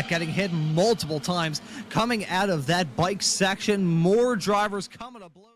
Getting hit multiple times coming out of that bike section. More drivers coming to blows.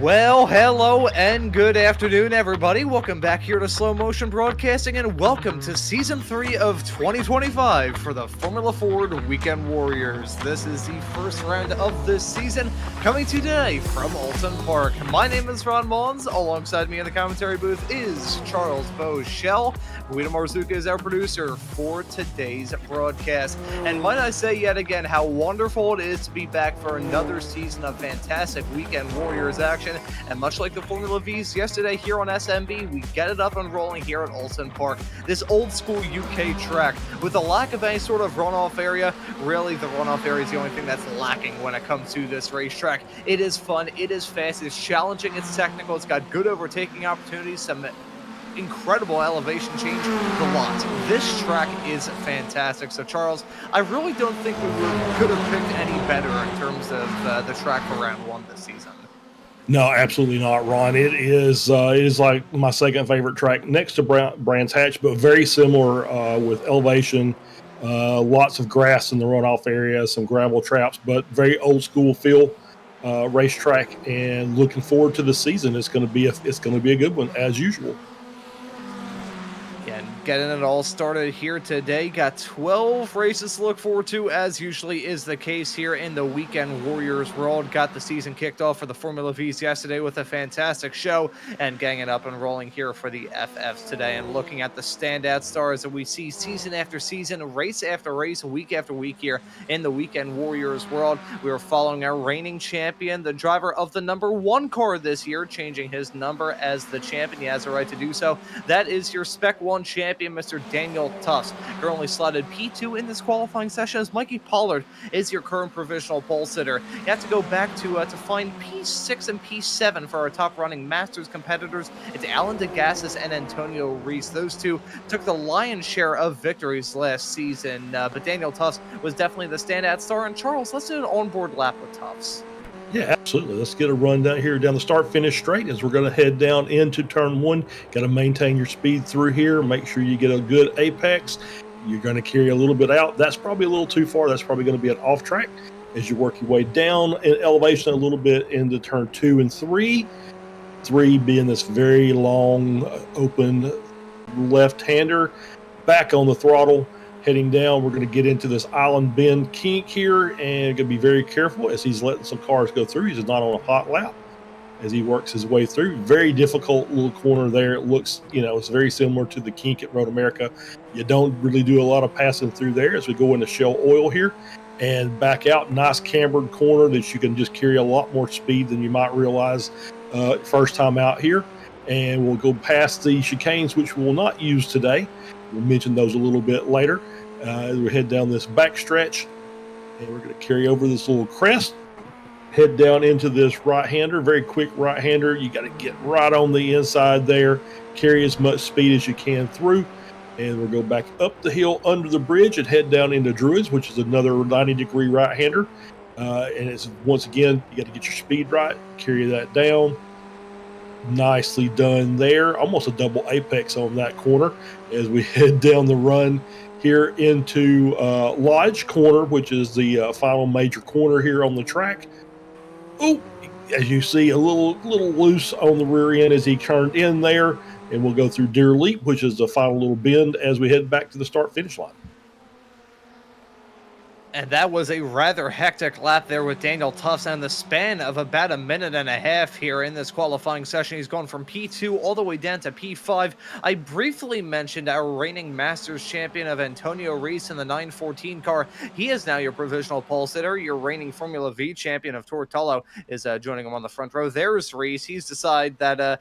Well, hello and good afternoon, everybody. Welcome back here to Slow Motion Broadcasting, and welcome to Season 3 of 2025 for the Formula Ford Weekend Warriors. This is the first round of this season, coming today from Oulton Park. My name is Ron Maunz. Alongside me in the commentary booth is Charles Boshell. Guido Marzucchi is our producer for today's broadcast. And might I say yet again how wonderful it is to be back for another season of fantastic Weekend Warriors action. And much like the Formula Vs yesterday here on SMB, we get it up and rolling here at Oulton Park. This old school UK track with a lack of any sort of runoff area. Really, the runoff area is the only thing that's lacking when it comes to this racetrack. It is fun, it is fast, it's challenging, it's technical, it's got good overtaking opportunities, some incredible elevation change, the lot. This track is fantastic. So, Charles, I really don't think could have picked any better in terms of the track for round one this season. No, absolutely not, Ron. It is like my second favorite track next to Brands Hatch, but very similar with elevation, lots of grass in the runoff area, some gravel traps, but very old school feel racetrack. And looking forward to the season. It's going to be a good one as usual. And getting it all started here today. Got 12 races to look forward to, as usually is the case here in the Weekend Warriors world. Got the season kicked off for the Formula Vs yesterday with a fantastic show, and getting it up and rolling here for the FFs today. And looking at the standout stars that we see season after season, race after race, week after week here in the Weekend Warriors world. We are following our reigning champion, the driver of the #1 car this year, changing his number as the champion. He has the right to do so. That is your Spec 1 champion, Mr. Daniel Tufts, currently slotted P2 in this qualifying session, as Mikey Pollard is your current provisional pole sitter. You have to go back to find P6 and P7 for our top running Masters competitors. It's Alan DeGassis and Antonio Reese. Those two took the lion's share of victories last season, but Daniel Tufts was definitely the standout star. And Charles, let's do an onboard lap with Tufts. Yeah, absolutely. Let's get a run down here down the start-finish straight as we're going to head down into turn one. Got to maintain your speed through here. Make sure you get a good apex. You're going to carry a little bit out. That's probably a little too far. That's probably going to be an off track as you work your way down in elevation a little bit into turn 2 and 3. 3 being this very long, open left-hander. Back on the throttle. Heading down, we're going to get into this island bend kink here, and going to be very careful as he's letting some cars go through. He's not on a hot lap as he works his way through. Very difficult little corner there. It looks, it's very similar to the kink at Road America. You don't really do a lot of passing through there as we go into Shell Oil here and back out. Nice cambered corner that you can just carry a lot more speed than you might realize first time out here. And we'll go past the chicanes, which we will not use today. We'll mention those a little bit later as we head down this back stretch. And we're going to carry over this little crest, head down into this right-hander, very quick right-hander. You got to get right on the inside there, carry as much speed as you can through. And we'll go back up the hill under the bridge and head down into Druids, which is another 90-degree right-hander. And it's, once again, you got to get your speed right, carry that down. Nicely done there. Almost a double apex on that corner as we head down the run here into Lodge Corner, which is the final major corner here on the track. Oh, as you see, a little loose on the rear end as he turned in there. And we'll go through Deer Leap, which is the final little bend as we head back to the start-finish line. And that was a rather hectic lap there with Daniel Tufts on the span of about a minute and a half here in this qualifying session. He's gone from P2 all the way down to P5. I briefly mentioned our reigning Masters champion of Antonio Reese in the 914 car. He is now your provisional pole sitter. Your reigning Formula V champion of Tortolo is joining him on the front row. There's Reese. He's decided that...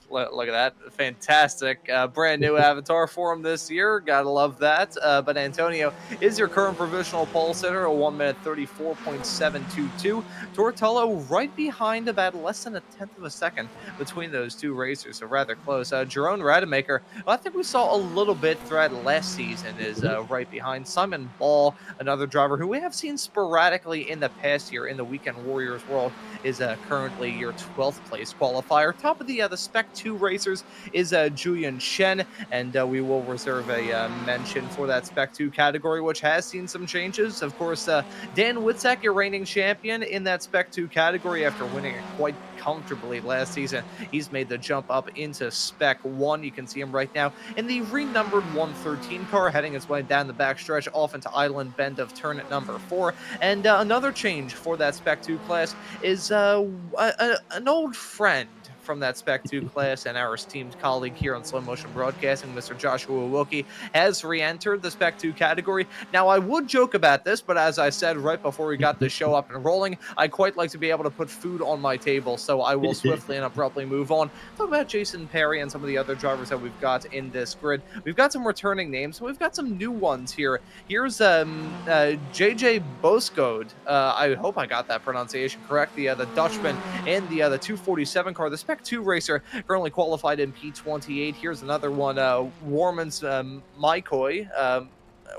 Look at that. Fantastic. Brand new avatar for him this year. Gotta love that. But Antonio is your current provisional pole sitter, a 1 minute 34.722. Tortolo right behind, about less than a tenth of a second between those two racers, so rather close. Jerome Rademacher, I think we saw a little bit throughout last season, is right behind. Simon Ball, another driver who we have seen sporadically in the past year in the Weekend Warriors world, is currently your 12th place qualifier. Top of the Spec 2 racers is Julian Shen, and we will reserve a mention for that Spec 2 category, which has seen some changes. Of course, Dan Witzak, your reigning champion in that Spec 2 category after winning it quite comfortably last season. He's made the jump up into Spec 1. You can see him right now in the renumbered 113 car, heading his way down the backstretch off into Island Bend of turn at number 4. And another change for that Spec 2 class is an old friend from that Spec 2 class and our esteemed colleague here on Slow Motion Broadcasting, Mr. Joshua Wilkie, has re-entered the Spec 2 category. Now, I would joke about this, but as I said right before we got this show up and rolling, I quite like to be able to put food on my table, so I will swiftly and abruptly move on. Talk about Jason Perry and some of the other drivers that we've got in this grid. We've got some returning names, we've got some new ones here. Here's JJ Boskode. I hope I got that pronunciation correct. The Dutchman in the 247 car. The Spec Spec 2 racer, currently qualified in P28. Here's another one, Warman's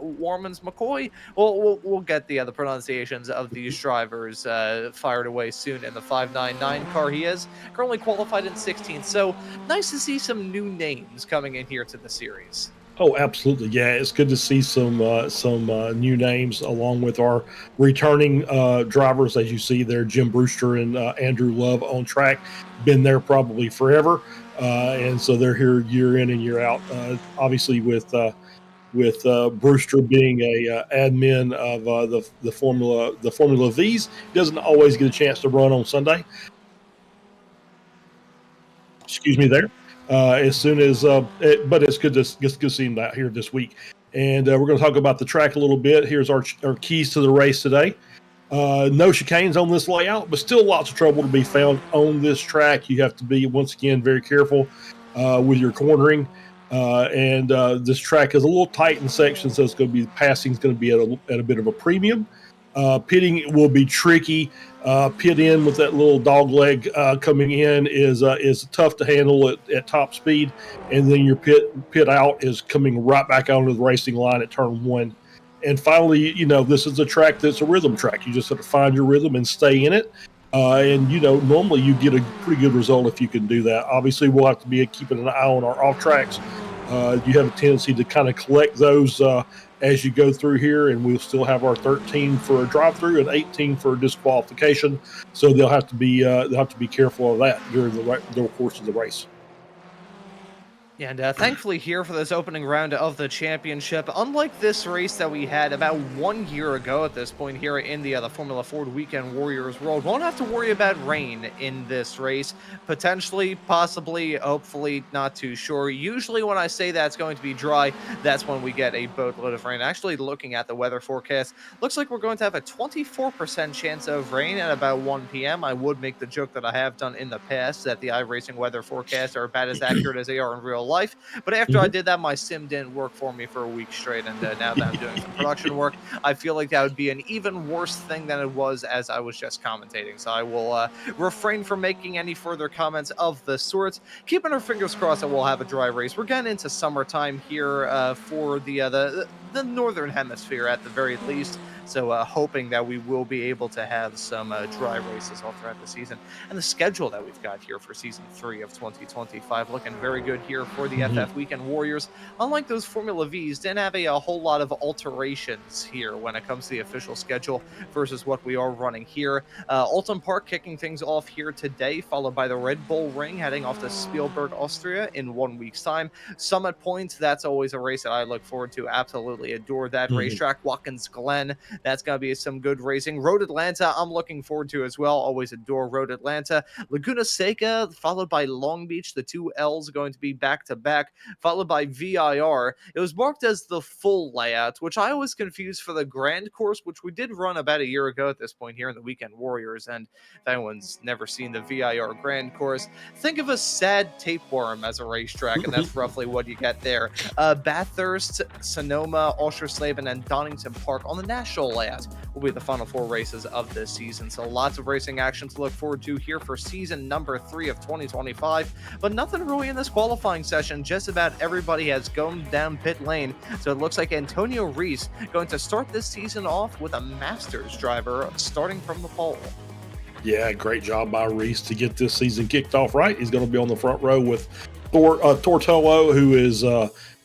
Warman's McCoy. We'll get the pronunciations of these drivers fired away soon in the 599 car. He is currently qualified in 16th. So nice to see some new names coming in here to the series. Oh, absolutely. Yeah, it's good to see some new names along with our returning drivers. As you see there, Jim Brewster and Andrew Love on track, been there probably forever, and so they're here year in and year out. Obviously, with Brewster being a admin of the Formula V's, doesn't always get a chance to run on Sunday. Excuse me there. As soon as, but it's good to see him out here this week. And we're going to talk about the track a little bit. Here's our keys to the race today. No chicanes on this layout, but still lots of trouble to be found on this track. You have to be, once again, very careful with your cornering. And this track is a little tight in sections, so it's going to be, passing is going to be at a bit of a premium. Pitting will be tricky. Pit in with that little dog leg coming in is tough to handle at top speed, and then your pit out is coming right back onto the racing line at turn 1. And finally, this is a track that's a rhythm track. You just have to find your rhythm and stay in it. And normally you get a pretty good result if you can do that. Obviously, we'll have to be keeping an eye on our off tracks. You have a tendency to kind of collect those as you go through here, and we'll still have our 13 for a drive-through and 18 for a disqualification. So they'll have to be careful of that during the course of the race. And thankfully here for this opening round of the championship, unlike this race that we had about 1 year ago at this point here in the Formula Ford Weekend Warriors World, won't have to worry about rain in this race. Potentially, possibly, hopefully, not too sure. Usually when I say that's going to be dry, that's when we get a boatload of rain. Actually, looking at the weather forecast, looks like we're going to have a 24% chance of rain at about 1 p.m. I would make the joke that I have done in the past that the iRacing weather forecasts are about as accurate as they are in real life. But after I did that, my sim didn't work for me for a week straight. And now that I'm doing some production work, I feel like that would be an even worse thing than it was as I was just commentating. So I will refrain from making any further comments of the sort. Keeping our fingers crossed that we'll have a dry race. We're getting into summertime here for the northern hemisphere at the very least. So hoping that we will be able to have some dry races all throughout the season. And the schedule that we've got here for Season 3 of 2025 looking very good here for the FF Weekend Warriors. Unlike those Formula Vs, didn't have a whole lot of alterations here when it comes to the official schedule versus what we are running here. Oulton Park kicking things off here today, followed by the Red Bull Ring heading off to Spielberg, Austria in 1 week's time. Summit Point, that's always a race that I look forward to. Absolutely adore that racetrack. Watkins Glen, that's going to be some good racing. Road Atlanta, I'm looking forward to as well. Always adore Road Atlanta. Laguna Seca, followed by Long Beach. The two L's going to be back-to-back, folled by VIR. It was marked as the full layout, which I was confused for the Grand Course, which we did run about a year ago at this point here in the Weekend Warriors. And if anyone's never seen the VIR Grand Course, think of a sad tapeworm as a racetrack, and that's roughly what you get there. Bathurst, Sonoma, Oschersleben, and Donington Park on the national layout will be the final 4 races of this season. So lots of racing action to look forward to here for season number 3 of 2025. But nothing really in this qualifying session. Just about everybody has gone down pit lane. So it looks like Antonio Reese going to start this season off with a Masters driver starting from the pole. Yeah, great job by Reese to get this season kicked off right. He's going to be on the front row with Tortolo, who is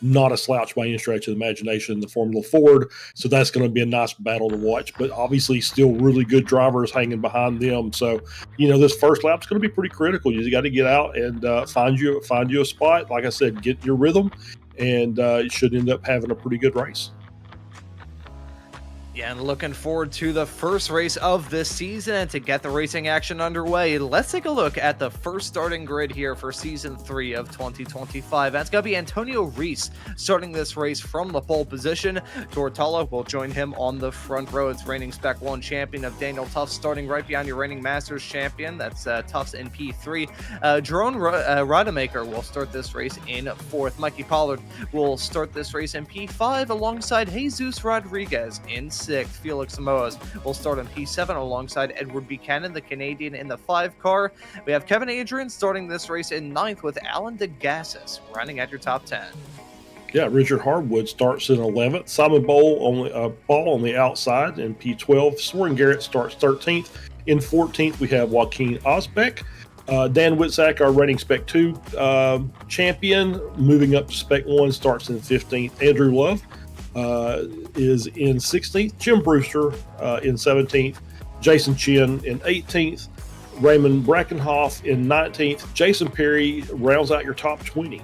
not a slouch by any stretch of the imagination in the Formula Ford. So that's going to be a nice battle to watch. But obviously still really good drivers hanging behind them. So, this first lap is going to be pretty critical. You got to get out and find you a spot. Like I said, get your rhythm, and you should end up having a pretty good race. Yeah, and looking forward to the first race of this season. And to get the racing action underway, let's take a look at the first starting grid here for Season 3 of 2025. That's going to be Antonio Reese starting this race from the pole position. Tortala will join him on the front row. It's reigning Spec 1 champion of Daniel Tufts starting right behind your reigning Masters champion. That's Tufts in P3. Jerome Rademacher will start this race in 4th. Mikey Pollard will start this race in P5 alongside Jesus Rodriguez in 6th, Felix Samoas will start in P7 alongside Edward Buchanan, the Canadian, in the 5 car. We have Kevin Adrian starting this race in 9th with Alan DeGassis running at your top 10. Yeah, Richard Hardwood starts in 11th. Simon Ball on the outside in P12. Soren Garrett starts 13th. In 14th, we have Joaquin Osbeck. Dan Witzak, our reigning Spec 2 champion, moving up to Spec 1, starts in 15th. Andrew Love is in 16th. Jim Brewster in 17th. Jason Chin in 18th. Raymond Brackenhoff in 19th. Jason Perry rounds out your top 20.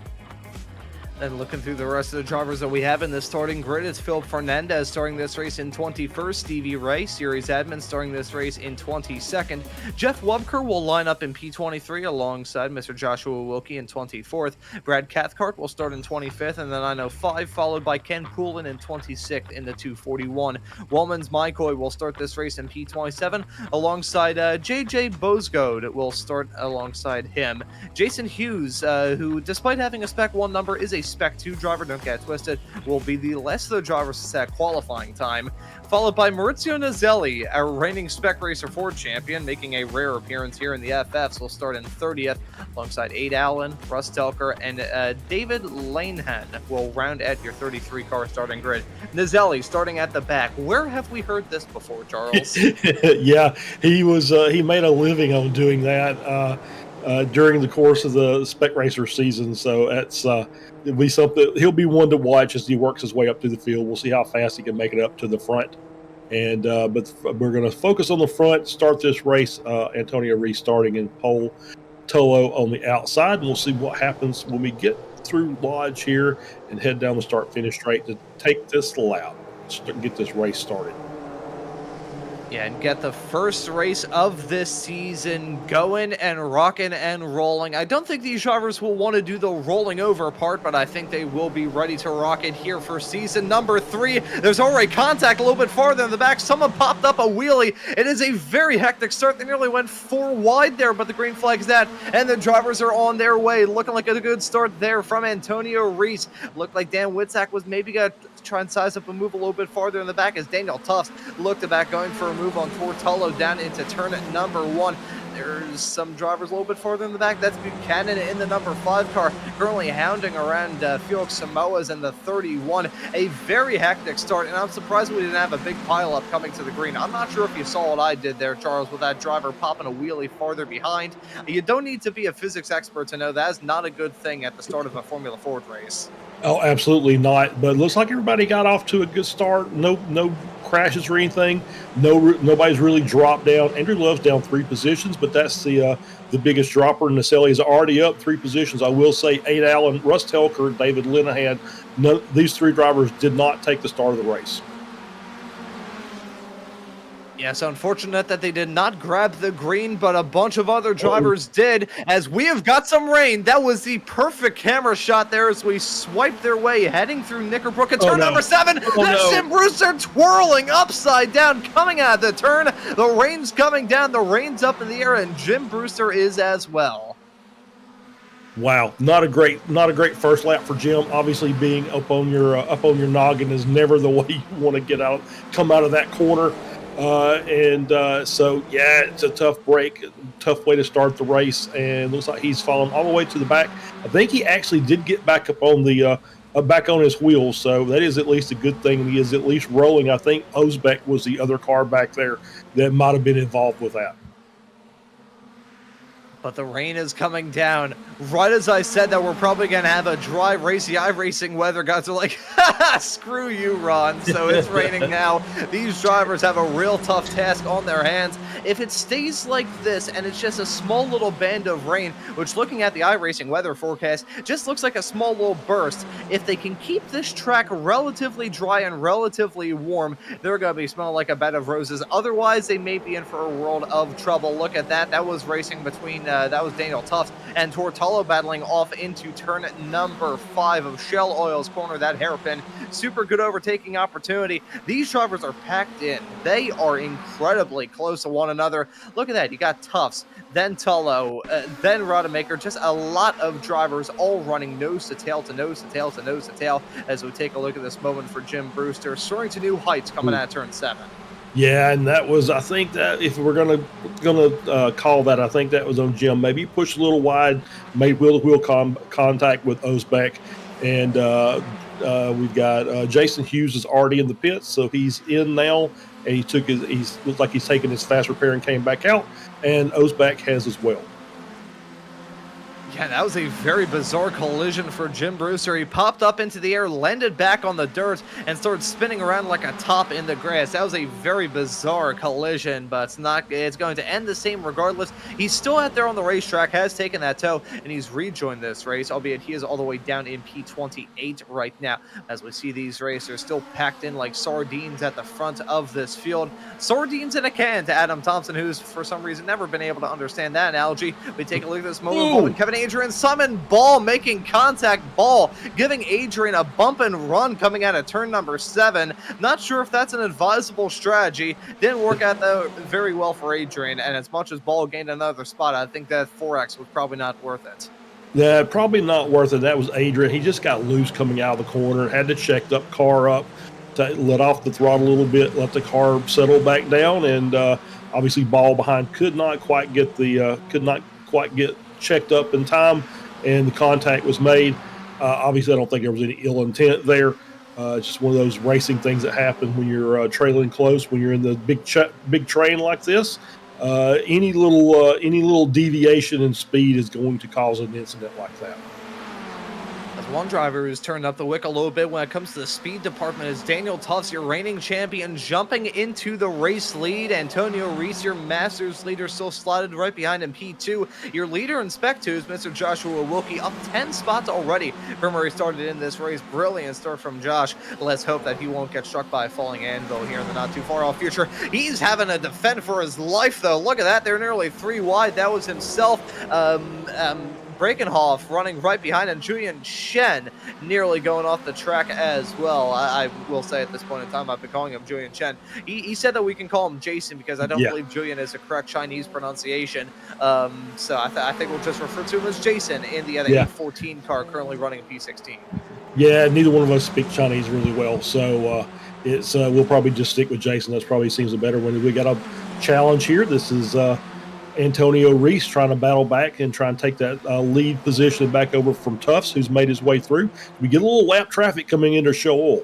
And looking through the rest of the drivers that we have in the starting grid, it's Philip Fernandez starting this race in 21st, Stevie Ray, Series Admin, starting this race in 22nd. Jeff Wubker will line up in P23 alongside Mr. Joshua Wilkie in 24th. Brad Cathcart will start in 25th in the 905, followed by Ken Poulin in 26th in the 241. Wellman's Mycoy will start this race in P27 alongside JJ Bosgode will start alongside him. Jason Hughes, who despite having a Spec 1 number is a Spec 2 driver, don't get it twisted, will be the less of the drivers to set qualifying time, followed by Maurizio Nazelli, our reigning Spec Racer 4 champion, making a rare appearance here in the FFs, will start in 30th, alongside Aid Allen, Russ Telker, and David Lanehan will round at your 33 car starting grid. Nazelli starting at the back. Where have we heard this before, Charles? Yeah, he made a living on doing that during the course of the Spec Racer season, so that's it'll be something. He'll be one to watch as he works his way up to the field. We'll see how fast he can make it up to the front, and but we're going to focus on the front. Start this race, Antonio Reese starting in pole, Tolo on the outside, and we'll see what happens when we get through Lodge here and head down the start-finish straight to take this lap, get this race started. Yeah, and get the first race of this season going and rocking and rolling. I don't think these drivers will want to do the rolling over part, but I think they will be ready to rock it here for season number 3. There's already contact a little bit farther in the back. Someone popped up a wheelie. It is a very hectic start. They nearly went 4 wide there, but the green flag's that, and the drivers are on their way. Looking like a good start there from Antonio Reese. Looked like Dan Witzak was maybe going to try and size up and move a little bit farther in the back as Daniel Tufts looked back, going for a move on Tortolo down into turn number 1. There's some drivers a little bit farther in the back. That's Buchanan in the number 5 car, currently hounding around Felix Samoas in the 31. A very hectic start, and I'm surprised we didn't have a big pileup coming to the green. I'm not sure if you saw what I did there, Charles, with that driver popping a wheelie farther behind. You don't need to be a physics expert to know that is not a good thing at the start of a Formula Ford race. Oh, absolutely not. But it looks like everybody got off to a good start. No crashes or anything. Nobody's really dropped down. Andrew Love's down 3 positions, but that's the biggest dropper. Naselli is already up 3 positions. I will say Aid Allen, Russ Telker, David Linehan, these 3 drivers did not take the start of the race. Yes, unfortunate that they did not grab the green, but a bunch of other drivers did, as we have got some rain. That was the perfect camera shot there as we swiped their way, heading through Knickerbrook at turn number 7. That's Tim Brewster twirling upside down, coming out of the turn. The rain's coming down, the rain's up in the air, and Jim Brewster is as well. Wow, not a great first lap for Jim. Obviously, being up on your noggin is never the way you want to come out of that corner. So yeah, it's a tough break, tough way to start the race, and looks like he's fallen all the way to the back. I think he actually did get back up on the back on his wheels, so that is at least a good thing. He is at least rolling. I think Osbeck was the other car back there that might have been involved with that. But the rain is coming down. Right as I said that we're probably going to have a dry race, the iRacing weather guys are like, screw you, Ron. So it's raining now. These drivers have a real tough task on their hands. If it stays like this and it's just a small little band of rain, which looking at the iRacing weather forecast, just looks like a small little burst. If they can keep this track relatively dry and relatively warm, they're going to be smelling like a bed of roses. Otherwise, they may be in for a world of trouble. Look at that. That was racing between that was Daniel Tufts, and Tortolo battling off into turn number 5 of Shell Oil's corner, that hairpin. Super good overtaking opportunity. These drivers are packed in. They are incredibly close to one another. Look at that. You got Tufts, then Tullo, then Rodemaker. Just a lot of drivers all running nose to tail to nose to tail to nose to tail as we take a look at this moment for Jim Brewster, soaring to new heights coming out of turn 7. Yeah, and that was, I think that if we're gonna call that, I think that was on Jim. Maybe pushed a little wide, made wheel-to-wheel contact with Osbeck, and we've got Jason Hughes is already in the pits, so he's in now, and he's looks like he's taken his fast repair and came back out, and Osbeck has as well. Yeah, that was a very bizarre collision for Jim Brewster. He popped up into the air, landed back on the dirt, and started spinning around like a top in the grass. That was a very bizarre collision, but it's going to end the same regardless. He's still out there on the racetrack, has taken that tow, and he's rejoined this race, albeit he is all the way down in P28 right now. As we see these racers still packed in like sardines at the front of this field. Sardines in a can to Adam Thompson, who's for some reason never been able to understand that analogy. We take a look at this moment. Kevin Adrian Summon, Ball making contact, Ball giving Adrian a bump and run coming out of turn number 7. Not sure if that's an advisable strategy. Didn't work out though very well for Adrian, and as much as Ball gained another spot, I think that 4X was probably not worth it. Yeah, probably not worth it. That was Adrian. He just got loose coming out of the corner, had to check the car up, to let off the throttle a little bit, let the car settle back down, and obviously Ball behind could not quite get checked up in time, and the contact was made. Obviously, I don't think there was any ill intent there. It's just one of those racing things that happen when you're trailing close, when you're in the big train like this. Any little deviation in speed is going to cause an incident like that. As one driver who's turned up the wick a little bit when it comes to the speed department is Daniel Tufts, your reigning champion, jumping into the race lead. Antonio Reese, your Masters leader, still slotted right behind him, P2. Your leader in Spec 2 is Mr. Joshua Wilkie, up 10 spots already from where he started in this race. Brilliant start from Josh. Let's hope that he won't get struck by a falling anvil here in the not too far off future. He's having to defend for his life, though. Look at that. They're nearly 3 wide. That was himself. Breakenhoff running right behind him. Julian Shen nearly going off the track as well. I will say at this point in time, I've been calling him Julian Shen. He said that we can call him Jason because I don't believe Julian is a correct Chinese pronunciation. So I think we'll just refer to him as Jason in the other 814 car currently running P16. Yeah, neither one of us speak Chinese really well, so it's we'll probably just stick with Jason. That probably seems a better one. We got a challenge here. This is Antonio Reese trying to battle back and try and take that lead position back over from Tufts, who's made his way through. We get a little lap traffic coming into Show Oil.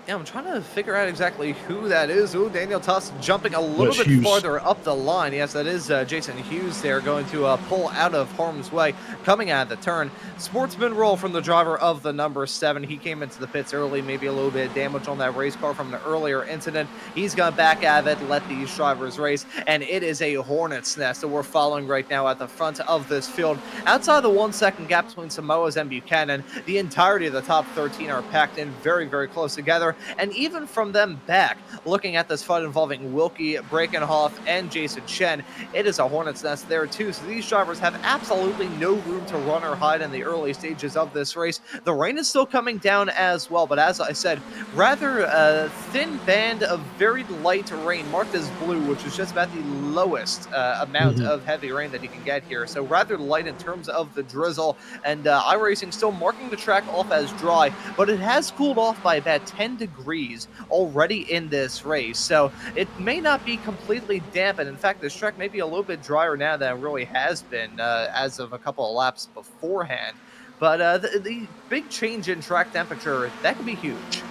Yeah, I'm trying to figure out exactly who that is. Ooh, Daniel Tufts jumping a little bit farther up the line. Yes, that is Jason Hughes there going to pull out of harm's way coming out of the turn. Sportsman roll from the driver of the number 7. He came into the pits early, maybe a little bit of damage on that race car from an earlier incident. He's gone back at it, let these drivers race, and it is a hornet's nest that we're following right now at the front of this field. Outside the 1 second gap between Samoas and Buchanan, the entirety of the top 13 are packed in very, very close together. And even from them back, looking at this fight involving Wilkie, Breakenhoff, and Jason Chen, it is a hornet's nest there too. So these drivers have absolutely no room to run or hide in the early stages of this race. The rain is still coming down as well, but as I said, rather thin band of very light rain marked as blue, which is just about the lowest amount of heavy rain that you can get here. So rather light in terms of the drizzle, and iRacing still marking the track off as dry, but it has cooled off by about 10 degrees already in this race, so it may not be completely damp, and in fact this track may be a little bit drier now than it really has been as of a couple of laps beforehand, but the big change in track temperature, that could be huge.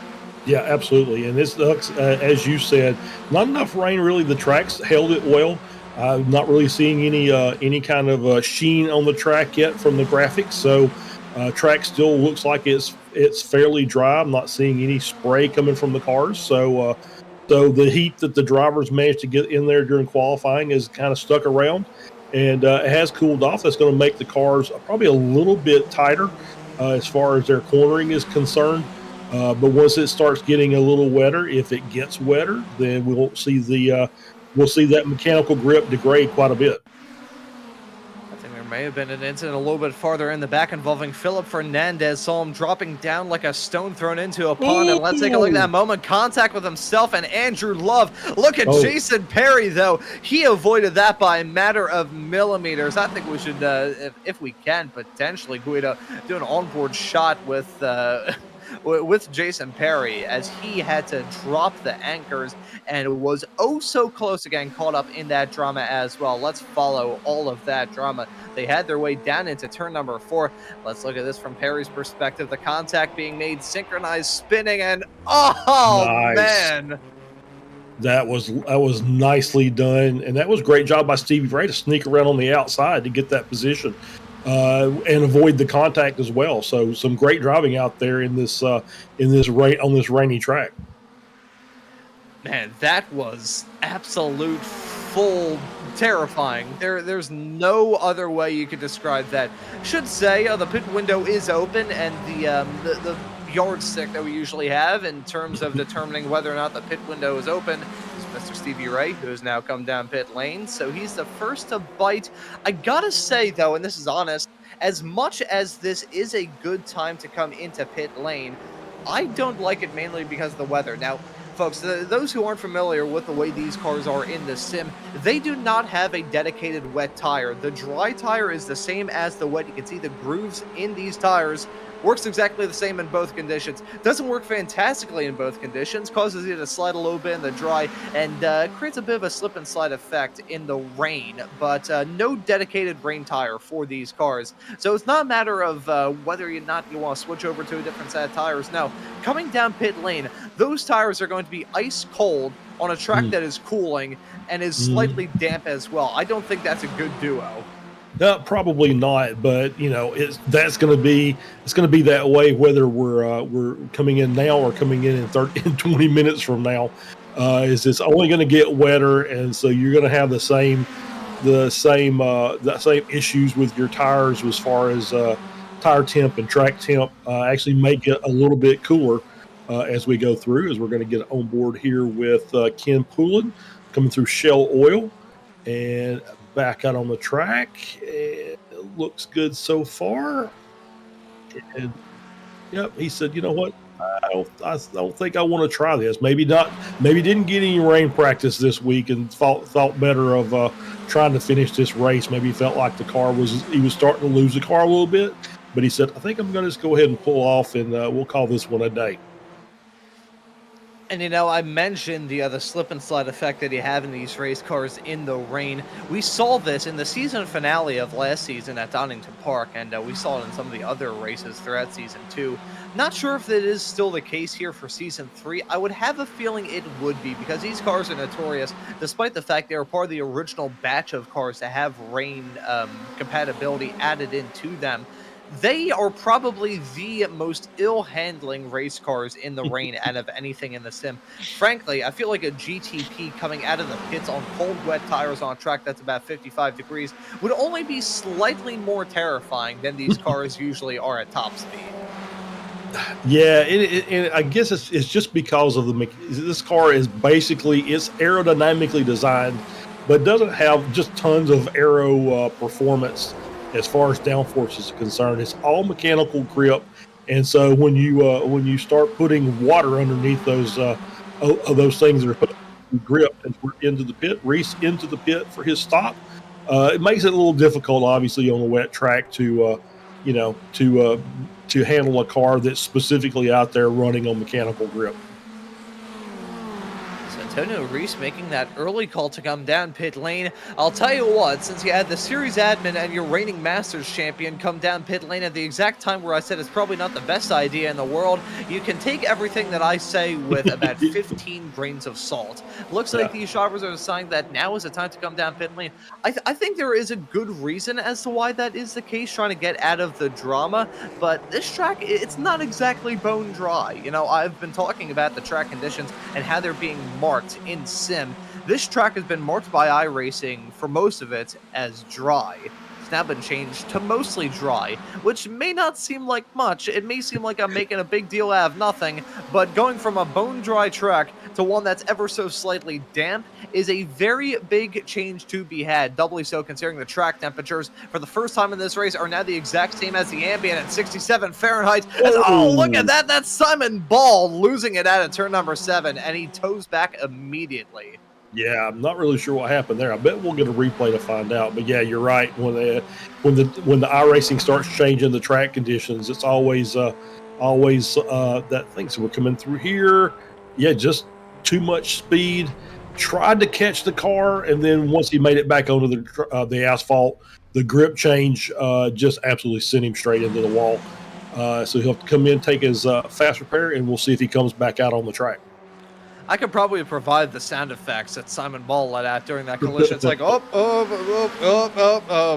Yeah, absolutely. And this looks, as you said, not enough rain really. The track's held it well. Not really seeing any kind of sheen on the track yet from the graphics, so track still looks like it's fairly dry. I'm not seeing any spray coming from the cars, so the heat that the drivers managed to get in there during qualifying is kind of stuck around, and it has cooled off. That's going to make the cars probably a little bit tighter as far as their cornering is concerned. But once it starts getting a little wetter, if it gets wetter, then we'll see that mechanical grip degrade quite a bit. may have been an incident a little bit farther in the back involving Philip Fernandez. Saw him dropping down like a stone thrown into a pond. And let's take a look at that moment. Contact with himself and Andrew Love. Look at Jason Perry, though. He avoided that by a matter of millimeters. I think we should, if we can, potentially, Guido, do an onboard shot with Jason Perry, as he had to drop the anchors and was oh so close again, caught up in that drama as well. Let's follow all of that drama. They had their way down into turn number 4. Let's look at this from Perry's perspective. The contact being made, synchronized spinning, and oh nice. Man. That was nicely done, and that was a great job by Stevie Ray to sneak around on the outside to get that position. And avoid the contact as well. So some great driving out there in this rain on this rainy track. Man, that was absolute full terrifying. There's no other way you could describe that. Should say the pit window is open, and the yardstick that we usually have in terms of determining whether or not the pit window is open is Mr. Stevie Ray, who has now come down pit lane. So he's the first to bite. I gotta say, though, and this is honest, as much as this is a good time to come into pit lane, I don't like it mainly because of the weather. Now, folks, those who aren't familiar with the way these cars are in the sim, they do not have a dedicated wet tire. The dry tire is the same as the wet. You can see the grooves in these tires. Works exactly the same in both conditions. Doesn't work fantastically in both conditions. Causes you to slide a little bit in the dry and creates a bit of a slip and slide effect in the rain. But no dedicated rain tire for these cars. So it's not a matter of whether or not you want to switch over to a different set of tires. No, coming down pit lane, those tires are going to be ice cold on a track that is cooling and is slightly damp as well. I don't think that's a good duo. No, probably not, but you know, it's going to be that way whether we're coming in now or coming in 20 minutes from now. It's only going to get wetter, and so you're going to have the same issues with your tires as far as tire temp and track temp. Actually, make it a little bit cooler as we go through. As we're going to get on board here with Ken Poulin coming through Shell Oil and back out on the track. It looks good so far. And yep, he said, you know what? I don't think I want to try this. Maybe not. Maybe didn't get any rain practice this week and thought better of trying to finish this race. Maybe he felt like he was starting to lose the car a little bit. But he said, I think I'm going to just go ahead and pull off, and we'll call this one a day. And, you know, I mentioned the slip and slide effect that you have in these race cars in the rain. We saw this in the season finale of last season at Donington Park, and we saw it in some of the other races throughout Season 2. Not sure if it is still the case here for Season 3. I would have a feeling it would be, because these cars are notorious, despite the fact they were part of the original batch of cars to have rain compatibility added into them. They are probably the most ill-handling race cars in the rain out of anything in the sim. Frankly, I feel like a GTP coming out of the pits on cold, wet tires on a track that's about 55 degrees would only be slightly more terrifying than these cars usually are at top speed. Yeah, and I guess it's just because of this car is basically, it's aerodynamically designed, but doesn't have just tons of aero performance. As far as downforce is concerned, it's all mechanical grip, and so when you start putting water underneath those things that are put grip, and we're into the pit, Reese into the pit for his stop, it makes it a little difficult, obviously, on a wet track to handle a car that's specifically out there running on mechanical grip. Antonio Reese making that early call to come down pit lane. I'll tell you what, since you had the series admin and your reigning Masters champion come down pit lane at the exact time where I said it's probably not the best idea in the world, you can take everything that I say with about 15 grains of salt. Looks like these drivers are deciding that now is the time to come down pit lane. I think there is a good reason as to why that is the case, trying to get out of the drama, but this track, it's not exactly bone dry. You know, I've been talking about the track conditions and how they're being marked in sim. This track has been marked by iRacing for most of it as dry. has now been changed to mostly dry, which may not seem like much. It may seem like I'm making a big deal out of nothing, but going from a bone dry track to one that's ever so slightly damp is a very big change to be had, doubly so considering the track temperatures for the first time in this race are now the exact same as the ambient at 67 Fahrenheit. Oh, look at that. That's Simon Ball losing it out of turn number 7, and he toes back immediately. Yeah, I'm not really sure what happened there. I bet we'll get a replay to find out. But yeah, you're right. When the iRacing starts changing the track conditions, it's always that thing. So we're coming through here. Yeah, just too much speed. Tried to catch the car, and then once he made it back onto the asphalt, the grip change just absolutely sent him straight into the wall. So he'll have to come in, take his fast repair, and we'll see if he comes back out on the track. I could probably provide the sound effects that Simon Ball let out during that collision. It's like, oh,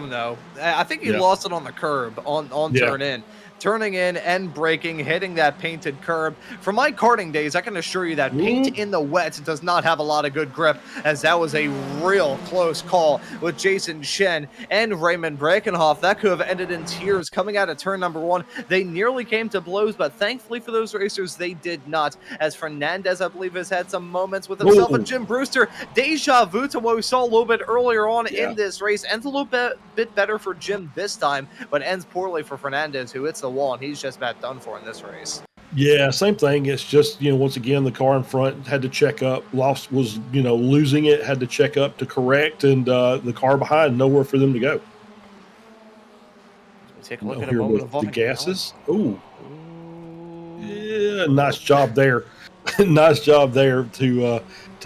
no. I think he lost it on the curb on turn in. Turning in and braking, hitting that painted curb. From my karting days, I can assure you that paint in the wet does not have a lot of good grip, as that was a real close call with Jason Shen and Raymond Brakenhoff. That could have ended in tears coming out of turn number 1. They nearly came to blows, but thankfully for those racers, they did not, as Fernandez, I believe, has had some moments with himself and Jim Brewster. Deja vu to what we saw a little bit earlier on in this race. Ends a little bit better for Jim this time, but ends poorly for Fernandez, who hits the wall, and he's just about done for in this race. Yeah, same thing. It's just, once again, the car in front had to check up. Was losing it, had to check up to correct, and the car behind, nowhere for them to go. Take a look at a moment of the gases. Oh, yeah, nice job there. Nice job there to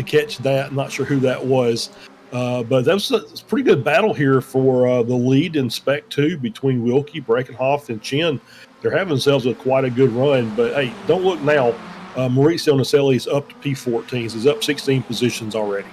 catch that. Not sure who that was. But that was a pretty good battle here for the lead in Spec 2 between Wilkie, Brakenhoff, and Chen. They're having themselves quite a good run. But, hey, don't look now. Maurizio Naselli is up to P14s. He's up 16 positions already.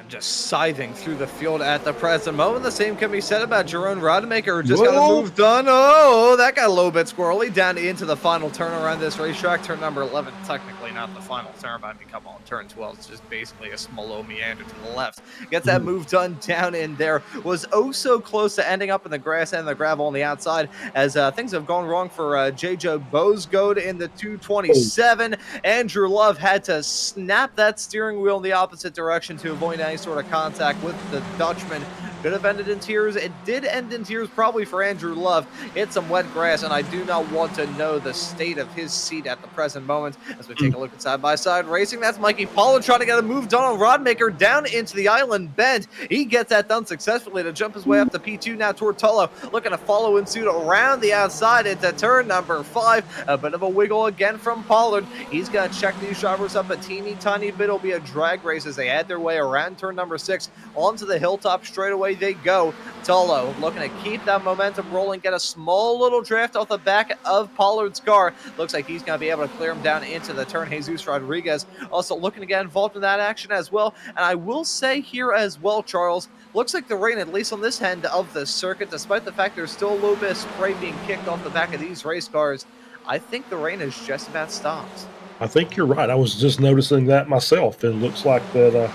Just scything through the field at the present moment. The same can be said about Jerome Rodemaker, who just got a move done. Oh, that got a little bit squirrely down into the final turn around this racetrack. Turn number 11, technically not the final turn, but I mean, come on, turn 12 is just basically a small low meander to the left. Gets that move done down in there. Was oh so close to ending up in the grass and the gravel on the outside, as things have gone wrong for JJ Bosgoed in the 227. Andrew Love had to snap that steering wheel in the opposite direction to avoid any sort of contact with the Dutchman. Could have ended in tears. It did end in tears probably for Andrew Love. Hit some wet grass, and I do not want to know the state of his seat at the present moment. As we take a look at side-by-side racing, that's Mikey Pollard trying to get a move done on Rodemaker down into the island bend. He gets that done successfully to jump his way up to P2 now toward Tolo, looking to follow in suit around the outside into turn number 5. A bit of a wiggle again from Pollard. He's going to check these drivers up a teeny tiny bit. It'll be a drag race as they add their way around turn number 6 onto the hilltop straightaway they go. Tolo looking to keep that momentum rolling, get a small little draft off the back of Pollard's car. Looks like he's going to be able to clear him down into the turn. Jesus Rodriguez also looking to get involved in that action as well. And I will say here as well, Charles, looks like the rain, at least on this end of the circuit, despite the fact there's still a little bit of spray being kicked off the back of these race cars, I think the rain is just about stopped. I think you're right. I was just noticing that myself, and looks like that,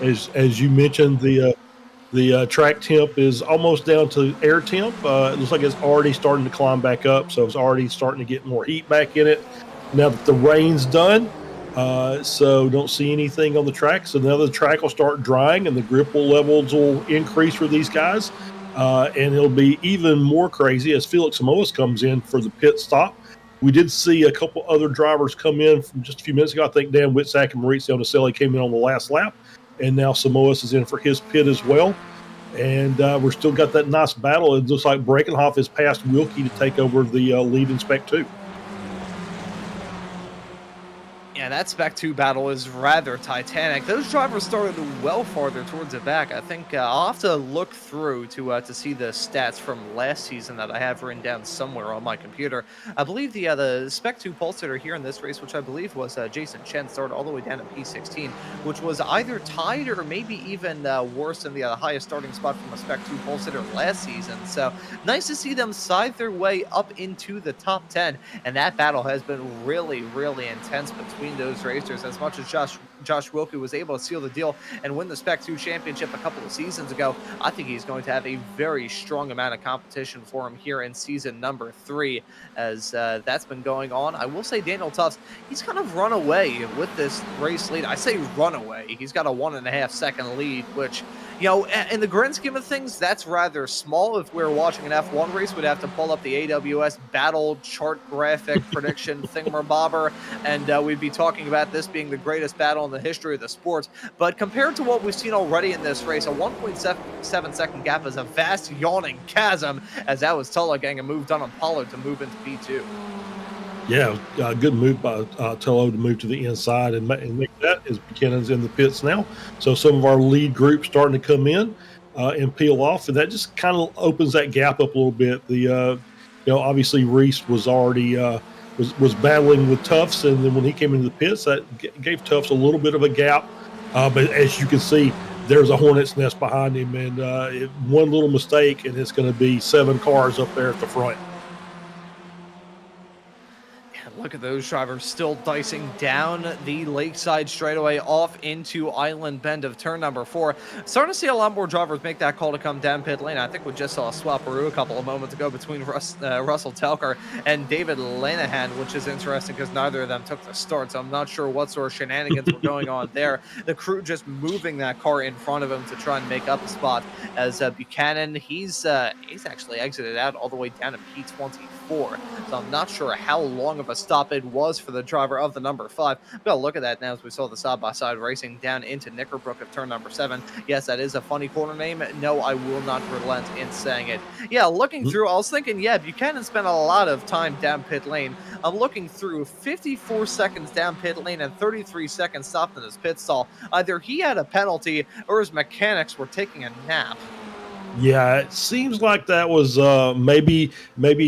as you mentioned, the track temp is almost down to air temp. It looks like it's already starting to climb back up, so it's already starting to get more heat back in it now that the rain's done. So don't see anything on the track. So now the track will start drying, and the grip levels will increase for these guys. And it'll be even more crazy as Felix Samoas comes in for the pit stop. We did see a couple other drivers come in from just a few minutes ago. I think Dan Witzak and Maurizio Naselli came in on the last lap. And now Samoas is in for his pit as well. And we're still got that nice battle. It looks like Brakenhoff has passed Wilkie to take over the lead in Spec 2. Yeah, that Spec 2 battle is rather titanic. Those drivers started well farther towards the back. I think I'll have to look through to see the stats from last season that I have written down somewhere on my computer. I believe the Spec 2 pole sitter here in this race, which I believe was Jason Chen, started all the way down to P16, which was either tied or maybe even worse than the highest starting spot from a Spec 2 pole sitter last season. So nice to see them scythe their way up into the top 10. And that battle has been really, really intense between between those racers. As much as Josh Wilkie was able to seal the deal and win the Spec 2 championship a couple of seasons ago, I think he's going to have a very strong amount of competition for him here in season number 3 as that's been going on. I will say Daniel Tufts, he's kind of run away with this race lead. I say run away. He's got a 1.5 second lead, which, you know, in the grand scheme of things, that's rather small. If we were watching an F1 race, we'd have to pull up the AWS battle chart graphic prediction thingamabobber, and we'd be talking about this being the greatest battle in the history of the sport. But compared to what we've seen already in this race, a 1.7 second gap is a vast yawning chasm, as that was Tulloh getting a move done on Pollard to move into P2. Yeah, good move by Tulloh to move to the inside and make that as Buchanan's in the pits now. So some of our lead groups starting to come in and peel off, and that just kind of opens that gap up a little bit. The obviously Reese was already was battling with Tufts, and then when he came into the pits, that gave Tufts a little bit of a gap. But as you can see, there's a hornet's nest behind him, and one little mistake, and it's going to be 7 cars up there at the front. Look at those drivers still dicing down the lakeside straightaway off into Island Bend of turn number 4. Starting to see a lot more drivers make that call to come down pit lane. I think we just saw a swapperoo a couple of moments ago between Russell Telker and David Lanahan, which is interesting because neither of them took the start, so I'm not sure what sort of shenanigans were going on there. The crew just moving that car in front of him to try and make up a spot, as Buchanan, he's actually exited out all the way down to P24, so I'm not sure how long of a stop it was for the driver of the number 5. We've got to look at that now as we saw the side-by-side racing down into Knickerbrook of turn number 7. Yes, that is a funny corner name. No, I will not relent in saying it. Yeah, looking through, I was thinking, yeah, Buchanan spent a lot of time down pit lane. I'm looking through 54 seconds down pit lane and 33 seconds stopped in his pit stall. Either he had a penalty or his mechanics were taking a nap. Yeah, it seems like that was maybe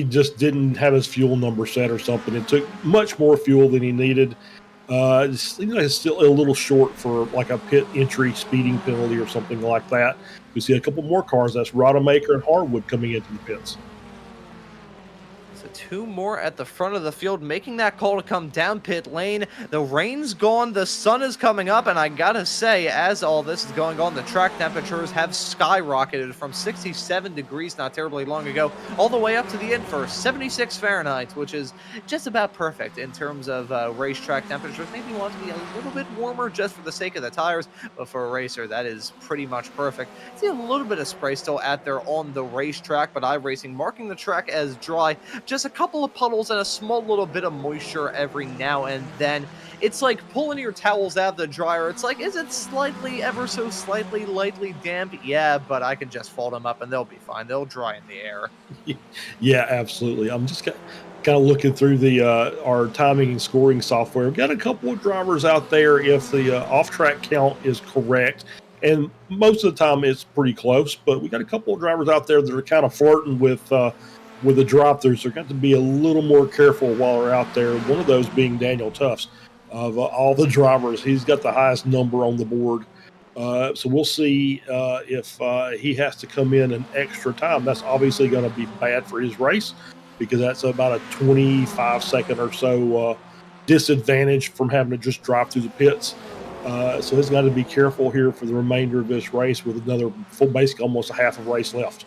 just didn't have his fuel number set or something. It took much more fuel than he needed. It seems like it's still a little short for like a pit entry speeding penalty or something like that. We see a couple more cars. That's Rodemaker and Harwood coming into the pits. 2 more at the front of the field making that call to come down pit lane. The rain's gone, the sun is coming up, and I gotta say, as all this is going on, the track temperatures have skyrocketed from 67 degrees not terribly long ago all the way up to the inverse, 76 Fahrenheit, which is just about perfect in terms of racetrack temperatures. Maybe you want to be a little bit warmer just for the sake of the tires, but for a racer, that is pretty much perfect. See a little bit of spray still out there on the racetrack, but iRacing marking the track as dry. Just a couple of puddles and a small little bit of moisture every now and then. It's like pulling your towels out of the dryer. It's like, is it slightly, ever so slightly, lightly damp? Yeah, but I can just fold them up and they'll be fine. They'll dry in the air. Yeah, absolutely. I'm just kind of looking through the our timing and scoring software. We've got a couple of drivers out there if the off-track count is correct. And most of the time it's pretty close, but we got a couple of drivers out there that are kind of flirting with the drop throughs. They're going to be a little more careful while they're out there. One of those being Daniel Tufts. Of all the drivers, he's got the highest number on the board. So we'll see if he has to come in an extra time. That's obviously going to be bad for his race because that's about a 25-second or so disadvantage from having to just drive through the pits. So he's got to be careful here for the remainder of this race with another basically almost a half of race left.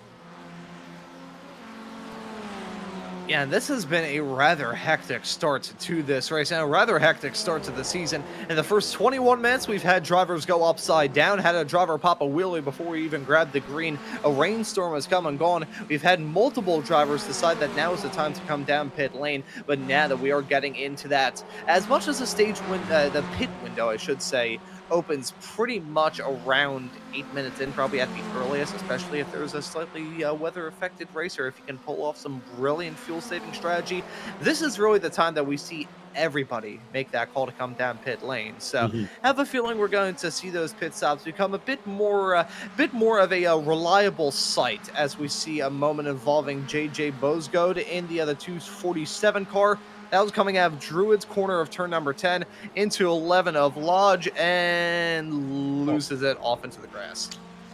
Yeah, and this has been a rather hectic start to this race, and a rather hectic start to the season. In the first 21 minutes, we've had drivers go upside down, had a driver pop a wheelie before we even grabbed the green. A rainstorm has come and gone. We've had multiple drivers decide that now is the time to come down pit lane, but now that we are getting into that, as much as the pit window, I should say, opens pretty much around 8 minutes in, probably at the earliest, especially if there's a slightly weather-affected racer. If you can pull off some brilliant fuel-saving strategy, this is really the time that we see everybody make that call to come down pit lane. So have a feeling we're going to see those pit stops become a bit more of a reliable sight as we see a moment involving JJ Bosgoed in the other 247 car. That was coming out of Druid's corner of turn number 10 into 11 of Lodge and loses it off into the grass.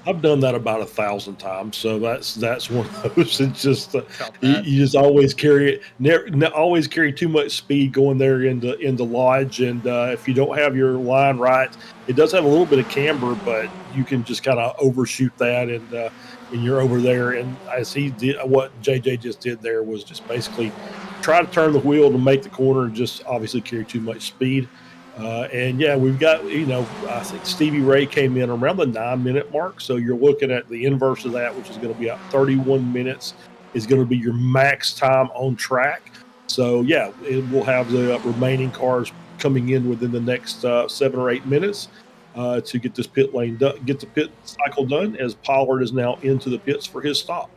I've done that about 1,000 times, so that's one of those. It's just Felt you, that. you just always carry it, always carry too much speed going there into lodge, and if you don't have your line right, it does have a little bit of camber, but you can just kind of overshoot that, and you're over there. And as he did, what JJ just did there was just basically try to turn the wheel to make the corner, and just obviously carry too much speed. And yeah, we've got, I think Stevie Ray came in around the 9 minute mark. So you're looking at the inverse of that, which is going to be at 31 minutes is going to be your max time on track. So yeah, it will have the remaining cars coming in within the next 7 or 8 minutes to get this pit lane done, get the pit cycle done, as Pollard is now into the pits for his stop.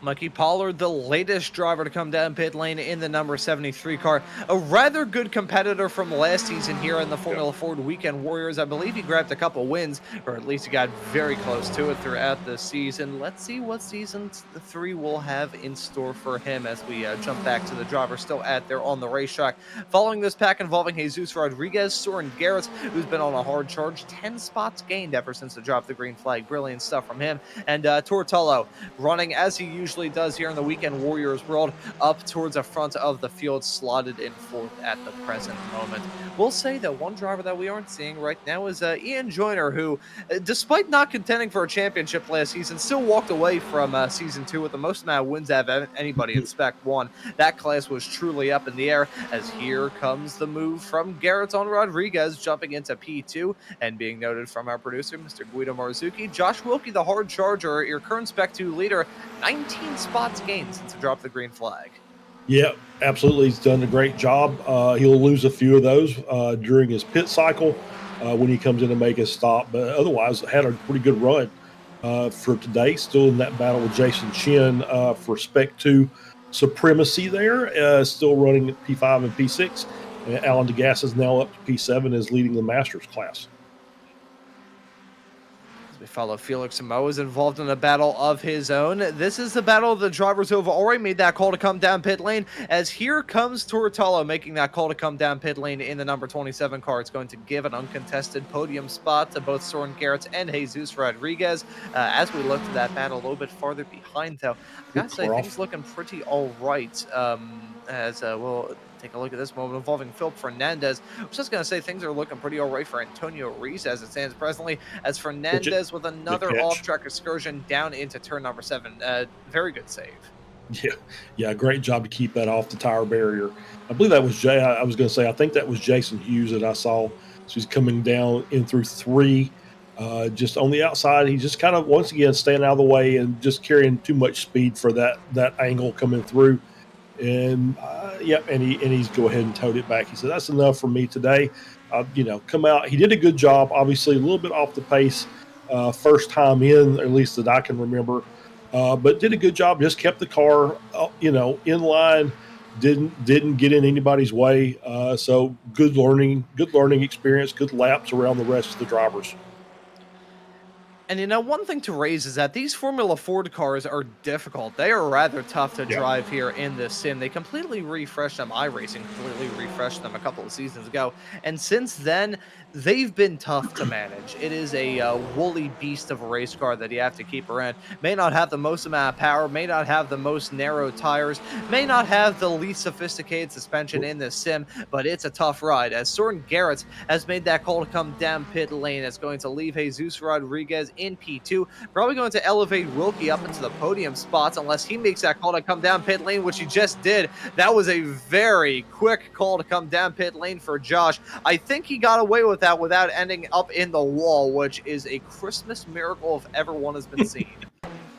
Mikey Pollard, the latest driver to come down pit lane in the number 73 car. A rather good competitor from last season here in the Formula Ford Weekend Warriors. I believe he grabbed a couple wins, or at least he got very close to it throughout the season. Let's see what season 3 will have in store for him as we jump back to the driver still out there on the racetrack. Following this pack involving Jesus Rodriguez, Soren Garrett, who's been on a hard charge, 10 spots gained ever since the drop of the green flag. Brilliant stuff from him. And Tortolo running as he usually does here in the Weekend Warriors world, up towards the front of the field, slotted in fourth at the present moment. We'll say that one driver that we aren't seeing right now is Ian Joyner, who, despite not contending for a championship last season, still walked away from season 2 with the most amount of wins out of anybody in Spec 1. That class was truly up in the air, as here comes the move from Garrett on Rodriguez, jumping into P2, and being noted from our producer, Mr. Guido Marzucchi. Josh Wilkie, the hard charger, your current Spec 2 leader, 19 spots gained since the drop of the green flag. Yeah, absolutely. He's done a great job. He'll lose a few of those during his pit cycle when he comes in to make his stop, but otherwise had a pretty good run for today. Still in that battle with Jason Chin for Spec 2 supremacy there, still running at P5 and P6. And Alan DeGasse is now up to P7 as leading the Masters class. We follow Felix Moa is involved in a battle of his own. This is the battle of the drivers who have already made that call to come down pit lane, as here comes Tortolo making that call to come down pit lane in the number 27 car. It's going to give an uncontested podium spot to both Soren Garrett and Jesus Rodriguez. As we look to that battle a little bit farther behind, though, I gotta say things looking pretty all right. As we'll take a look at this moment involving Philip Fernandez. I was just going to say things are looking pretty all right for Antonio Reese as it stands presently, as Fernandez with another off-track excursion down into turn number 7. Very good save. Yeah, great job to keep that off the tire barrier. I believe that was I was going to say, I think that was Jason Hughes that I saw. So he's coming down in through 3, just on the outside. He's just kind of, once again, staying out of the way and just carrying too much speed for that angle coming through. And and he's go ahead and towed it back. He said, that's enough for me today. Come out. He did a good job, obviously a little bit off the pace first time in, at least that I can remember, but did a good job. Just kept the car, in line, didn't get in anybody's way. So good learning experience, good laps around the rest of the drivers. And one thing to raise is that these Formula Ford cars are difficult. They are rather tough to drive here in this sim. They completely refreshed them. iRacing completely refreshed them a couple of seasons ago. And since then, they've been tough to manage. It is a woolly beast of a race car that you have to keep around. May not have the most amount of power, may not have the most narrow tires, may not have the least sophisticated suspension in this sim, but it's a tough ride. As Soren Garrett has made that call to come down pit lane, it's going to leave Jesus Rodriguez in P2, probably going to elevate Wilkie up into the podium spots unless he makes that call to come down pit lane, which he just did. That was a very quick call to come down pit lane for Josh. I think he got away with that without ending up in the wall, which is a Christmas miracle if ever one has been seen.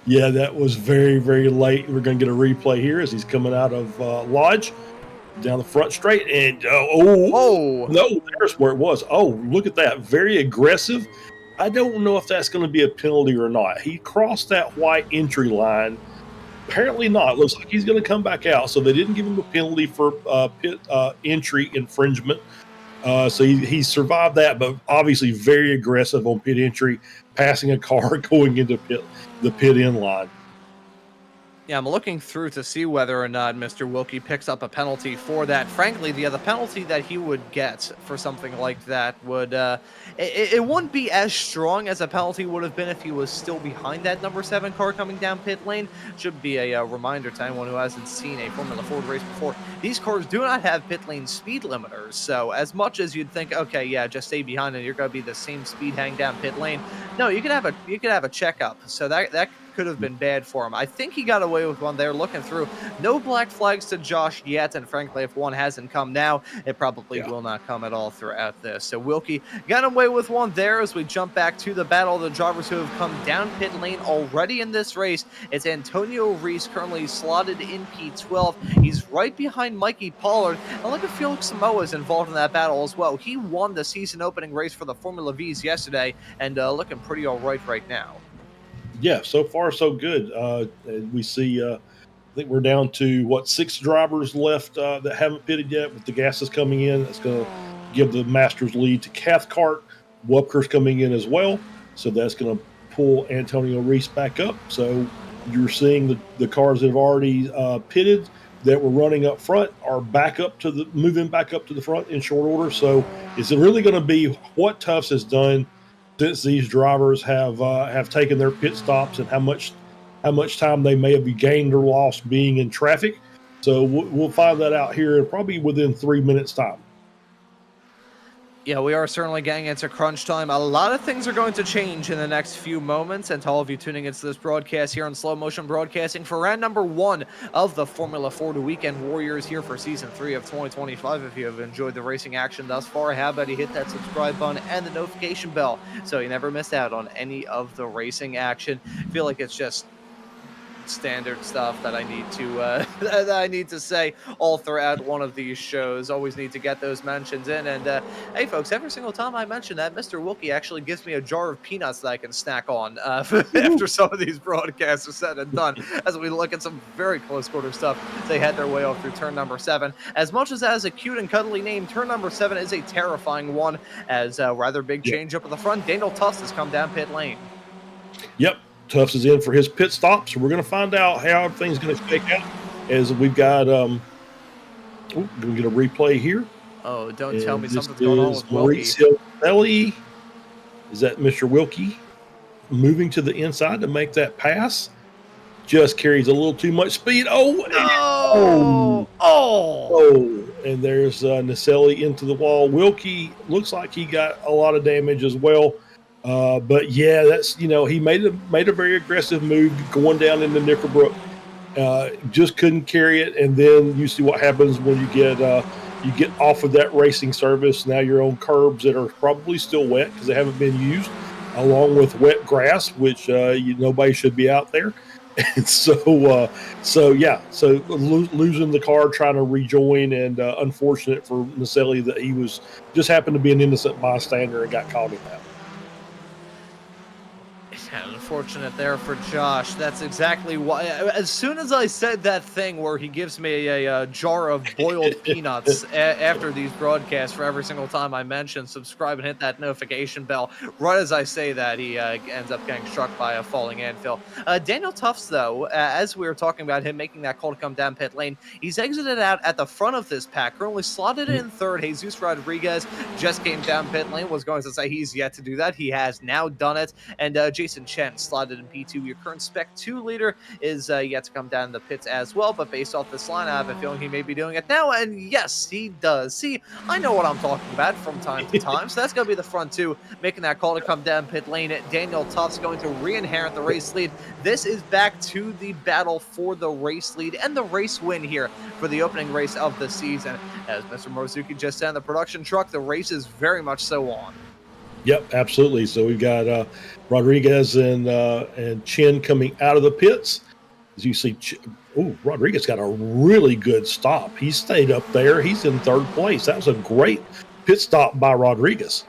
Yeah, that was very, very late. We're going to get a replay here as he's coming out of Lodge down the front straight. And, no, there's where it was. Oh, look at that. Very aggressive. I don't know if that's going to be a penalty or not. He crossed that white entry line. Apparently not. Looks like he's going to come back out. So they didn't give him a penalty for pit entry infringement. So he survived that, but obviously very aggressive on pit entry, passing a car going into the pit in line. Yeah, I'm looking through to see whether or not Mr. Wilkie picks up a penalty for that. Frankly, the penalty that he would get for something like that would, it wouldn't be as strong as a penalty would have been if he was still behind that number 7 car coming down pit lane. Should be a reminder to anyone who hasn't seen a Formula Ford race before. These cars do not have pit lane speed limiters, so as much as you'd think, okay, yeah, just stay behind and you're going to be the same speed hang down pit lane. No, you could have a checkup. So that could have been bad for him. I think he got away with one there looking through. No black flags to Josh yet, and frankly, if one hasn't come now, it probably will not come at all throughout this. So Wilkie got away with one there as we jump back to the battle of the drivers who have come down pit lane already in this race. It's Antonio Reese currently slotted in P12. He's right behind Mikey Pollard, and look at Felix Samoa is involved in that battle as well. He won the season opening race for the Formula V's yesterday, and looking pretty all right now. Yeah, so far so good. And we see, I think we're down to 6 drivers left that haven't pitted yet. With the gases coming in, that's going to give the Masters lead to Cathcart. Wupker's coming in as well, so that's going to pull Antonio Reese back up. So you're seeing the cars that have already pitted that were running up front are moving back up to the front in short order. So is it really going to be what Tufts has done since these drivers have taken their pit stops, and how much time they may have gained or lost being in traffic? So we'll find that out here probably within 3 minutes time. Yeah, we are certainly getting into crunch time. A lot of things are going to change in the next few moments. And to all of you tuning into this broadcast here on Slow Motion Broadcasting for round number 1 of the Formula Ford Weekend Warriors here for Season 3 of 2025. If you have enjoyed the racing action thus far, how about you hit that subscribe button and the notification bell so you never miss out on any of the racing action. I feel like it's just standard stuff that I need to say all throughout one of these shows. Always need to get those mentions in. And hey folks, every single time I mention that, Mr. Wilkie actually gives me a jar of peanuts that I can snack on after some of these broadcasts are said and done, as we look at some very close quarter stuff. They head their way off through turn number 7. As much as that is a cute and cuddly name, turn number 7 is a terrifying one, as a rather big change up at the front. Daniel Tufts has come down pit lane. Yep. Tufts is in for his pit stop, so we're going to find out how everything's going to shake out. As we've got, going to get a replay here. Oh, don't tell me something's going on with Wilkie. Mauricio, is that Mr. Wilkie moving to the inside to make that pass? Just carries a little too much speed. Oh! And there's Naselli into the wall. Wilkie looks like he got a lot of damage as well. But yeah, that's, he made a very aggressive move going down into Nickelbrook. Just couldn't carry it, and then you see what happens when you get off of that racing service. Now you're on curbs that are probably still wet because they haven't been used, along with wet grass, which nobody should be out there. And so losing the car, trying to rejoin, and unfortunate for Naselli that he was just happened to be an innocent bystander and got caught in that. Unfortunate there for Josh. That's exactly why. As soon as I said that thing where he gives me a jar of boiled peanuts after these broadcasts for every single time I mention subscribe and hit that notification bell, right as I say that, he ends up getting struck by a falling anvil. Daniel Tufts, though, as we were talking about him making that call to come down pit lane, he's exited out at the front of this pack, currently slotted in third. Jesus Rodriguez just came down pit lane, was going to say he's yet to do that. He has now done it. And Jason Chen slotted in P2. Your current Spec 2 leader is yet to come down in the pits as well, but based off this line, I have a feeling he may be doing it now, and yes, he does. See, I know what I'm talking about from time to time, so that's going to be the front 2, making that call to come down pit lane. Daniel Tufts going to re-inherit the race lead. This is back to the battle for the race lead and the race win here for the opening race of the season. As Mr. Marzucchi just said in the production truck, the race is very much so on. Yep, absolutely. So we've got Rodriguez and Chen coming out of the pits. As you see, Rodriguez got a really good stop. He stayed up there. He's in third place. That was a great pit stop by Rodriguez.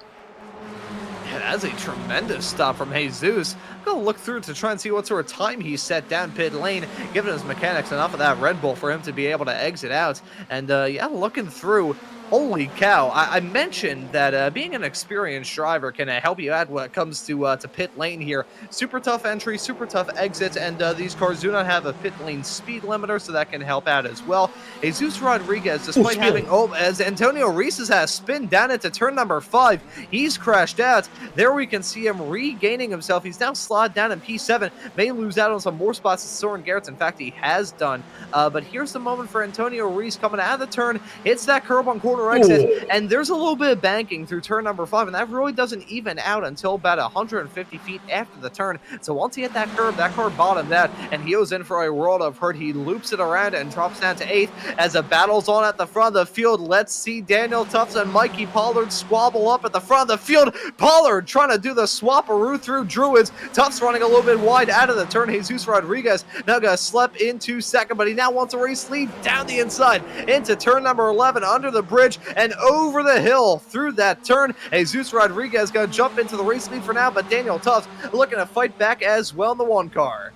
Yeah, that's a tremendous stop from Jesus. I'm going to look through to try and see what sort of time he set down pit lane, giving his mechanics enough of that Red Bull for him to be able to exit out. And yeah, looking through, Holy cow. I mentioned that being an experienced driver can help you out when it comes to pit lane here. Super tough entry, super tough exits, and these cars do not have a pit lane speed limiter, so that can help out as well. Jesus Rodriguez, Oh, despite spin. having, as Antonio Reeses has spin down into turn number 5, he's crashed out. There we can see him regaining himself. He's now slid down in P7, may lose out on some more spots to Soren Garrett's. In fact, he has done. But here's the moment for Antonio Reese coming out of the turn, hits that curb on corner exit, and there's a little bit of banking through turn number 5, and that really doesn't even out until about 150 feet after the turn. So once he hit that curb bottomed out, and he goes in for a world of hurt. He loops it around and drops down to 8th as the battle's on at the front of the field. Let's see Daniel Tufts and Mikey Pollard squabble up at the front of the field. Pollard trying to do the swapperoo through Druids. Tufts running a little bit wide out of the turn. Jesus Rodriguez now going to slip into second, but he now wants a race lead down the inside into turn number 11, under the bridge and over the hill through that turn. Jesus Rodriguez going to jump into the race lead for now, but Daniel Tufts looking to fight back as well in the 1 car.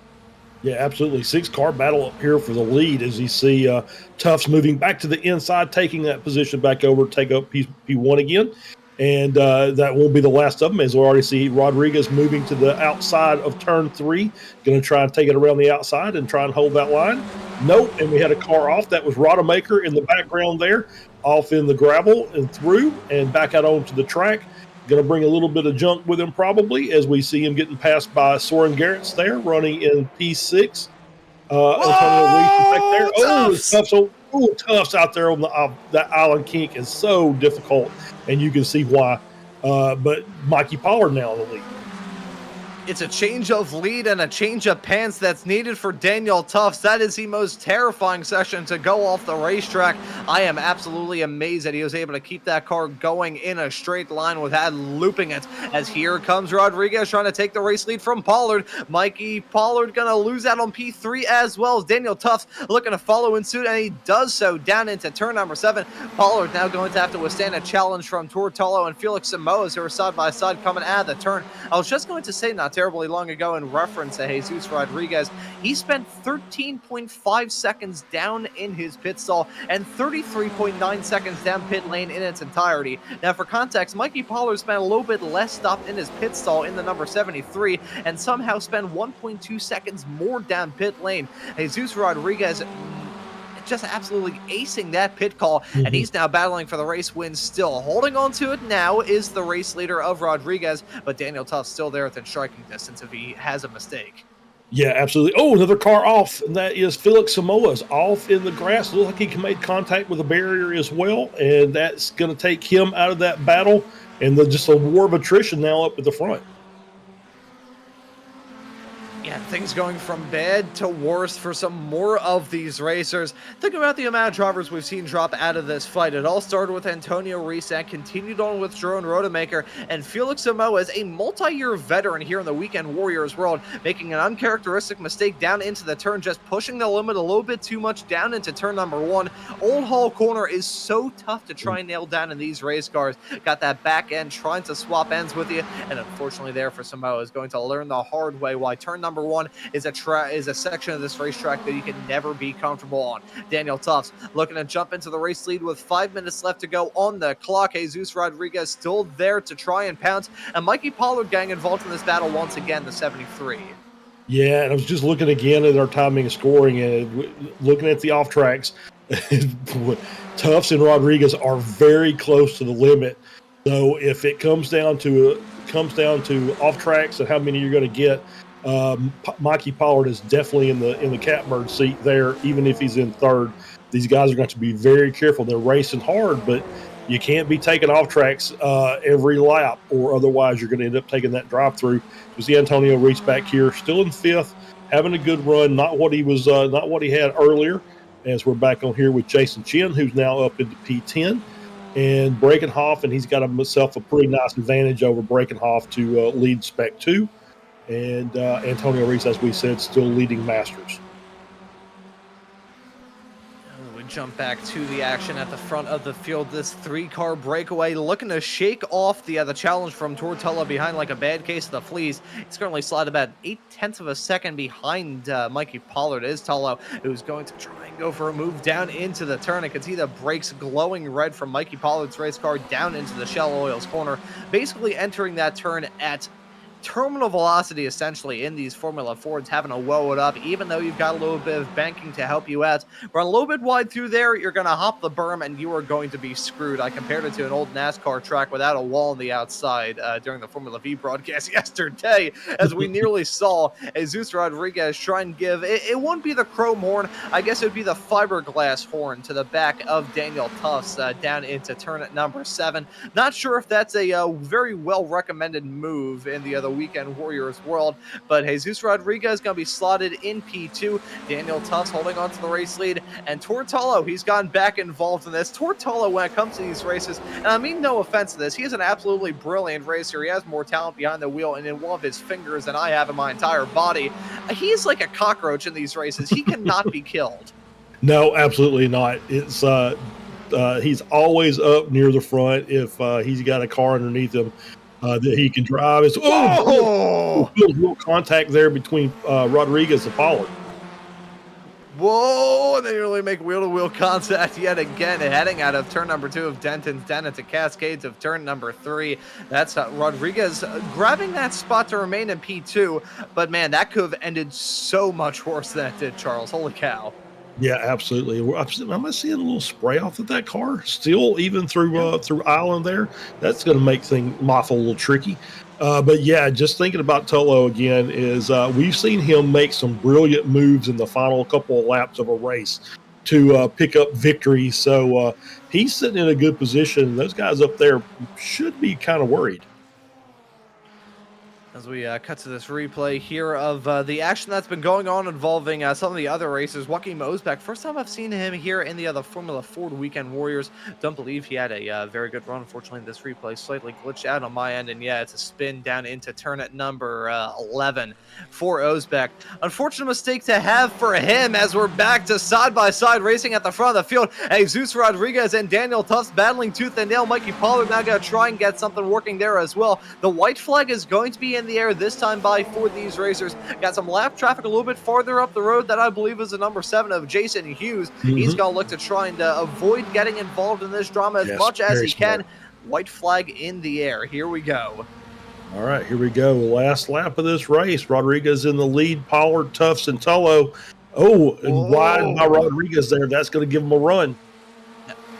Yeah, absolutely. 6-car battle up here for the lead as you see Tufts moving back to the inside, taking that position back over, take up P1 again. And that won't be the last of them, as we already see Rodriguez moving to the outside of turn 3, going to try and take it around the outside and try and hold that line. Nope, and we had a car off. That was Rodemaker in the background there, off in the gravel and through and back out onto the track. Going to bring a little bit of junk with him probably, as we see him getting passed by Soren Garrett's there, running in P6. Antonio Reese is back there. Tufts out there on that island kink is so difficult, and you can see why. But Mikey Pollard now in the lead. It's a change of lead and a change of pants that's needed for Daniel Tufts. That is the most terrifying section to go off the racetrack. I am absolutely amazed that he was able to keep that car going in a straight line without looping it. As here comes Rodriguez trying to take the race lead from Pollard. Mikey Pollard going to lose out on P3 as well as Daniel Tufts looking to follow in suit, and he does so down into turn number 7. Pollard now going to have to withstand a challenge from Tortolo and Felix Samoas, who are side by side coming out of the turn. I was just going to say, not terribly long ago, in reference to Jesus Rodriguez, he spent 13.5 seconds down in his pit stall and 33.9 seconds down pit lane in its entirety. Now, for context, Mikey Pollard spent a little bit less stopped in his pit stall in the number 73 and somehow spent 1.2 seconds more down pit lane. Jesus Rodriguez just absolutely acing that pit call, and he's now battling for the race win still. Holding on to it now is the race leader of Rodriguez, but Daniel Tufts still there within striking distance if he has a mistake. Yeah, absolutely. Oh, another car off, and that is Felix Samoa's off in the grass. Looks like he made contact with a barrier as well, and that's going to take him out of that battle, and just a war of attrition now up at the front. Yeah, things going from bad to worse for some more of these racers. Think about the amount of drivers we've seen drop out of this fight. It all started with Antonio Reese and continued on with Jerome Rodemaker, and Felix Samoa is a multi-year veteran here in the Weekend Warriors world, making an uncharacteristic mistake down into the turn, just pushing the limit a little bit too much down into turn number 1. Old Hall Corner is so tough to try and nail down in these race cars. Got that back end trying to swap ends with you, and unfortunately there for Samoa is going to learn the hard way why turn number 1 is a section of this racetrack that you can never be comfortable on. Daniel Tufts looking to jump into the race lead with 5 minutes left to go on the clock. Jesus Rodriguez still there to try and pounce, and Mikey Pollard getting involved in this battle once again, the 73. Yeah, and I was just looking again at our timing and scoring and looking at the off tracks. Tufts and Rodriguez are very close to the limit. So if it comes down to off tracks and how many you're going to get, Mikey Pollard is definitely in the catbird seat there, even if he's in third. These guys are going to be very careful. They're racing hard, but you can't be taking off tracks every lap, or otherwise you're going to end up taking that drive through. You see Antonio Reese back here, still in 5th, having a good run. Not what he had earlier. As we're back on here with Jason Chin, who's now up into P10, and Breakenhoff, and he's got himself a pretty nice advantage over Breakenhoff to lead Spec 2. And Antonio Reese, as we said, still leading Masters. jump back to the action at the front of the field. This 3-car breakaway looking to shake off the challenge from Tortella behind like a bad case of the fleas. He's currently slotted about 0.8 of a second behind Mikey Pollard. Is Tolo, who's going to try and go for a move down into the turn. I can see the brakes glowing red from Mikey Pollard's race car down into the Shell Oils corner, basically entering that turn at terminal velocity essentially in these Formula Fords, having to woe it up, even though you've got a little bit of banking to help you out. Run a little bit wide through there, you're going to hop the berm and you are going to be screwed. I compared it to an old NASCAR track without a wall on the outside during the Formula V broadcast yesterday, as we nearly saw Jesus Rodriguez try and give, it wouldn't be the chrome horn, I guess it would be the fiberglass horn to the back of Daniel Tufts down into turn at number 7. Not sure if that's a very well recommended move in the Weekend Warriors world, but Jesus Rodriguez is going to be slotted in P2. Daniel Tufts holding on to the race lead, and Tortolo, he's gotten back involved in this. Tortolo, when it comes to these races, and I mean no offense to this, he is an absolutely brilliant racer. He has more talent behind the wheel and in one of his fingers than I have in my entire body. He's like a cockroach in these races. He cannot be killed. No, absolutely not. It's he's always up near the front if he's got a car underneath him that he can drive. It's real contact there between Rodriguez and Pollard. Whoa, and they nearly make wheel-to-wheel contact yet again, heading out of turn number 2 of Denton's Den into Cascades of turn number 3. That's Rodriguez grabbing that spot to remain in P2, but man, that could have ended so much worse than it did, Charles. Holy cow. Yeah, absolutely. Am I seeing a little spray off of that car still, even through Island there? That's going to make Moth a little tricky. But yeah, just thinking about Tolo again is we've seen him make some brilliant moves in the final couple of laps of a race to pick up victory. So he's sitting in a good position. Those guys up there should be kind of worried. As we cut to this replay here of the action that's been going on involving some of the other races. Joaquin Mosbeck, first time I've seen him here in the Formula Ford Weekend Warriors. Don't believe he had a very good run. Unfortunately, this replay slightly glitched out on my end, and yeah, it's a spin down into turn at number 11 for Osbeck. Unfortunate mistake to have for him, as we're back to side-by-side racing at the front of the field. Jesus Rodriguez and Daniel Tufts battling tooth and nail. Mikey Pollard now going to try and get something working there as well. The white flag is going to be in the air this time for these racers. Got some lap traffic a little bit farther up the road that I believe is the number 7 of Jason Hughes. He's going to look to try and avoid getting involved in this drama as much as he can. White flag in the air. Here we go. All right, here we go. Last lap of this race. Rodriguez in the lead. Pollard, Tufts, and Tolo. Wide by Rodriguez there. That's going to give him a run.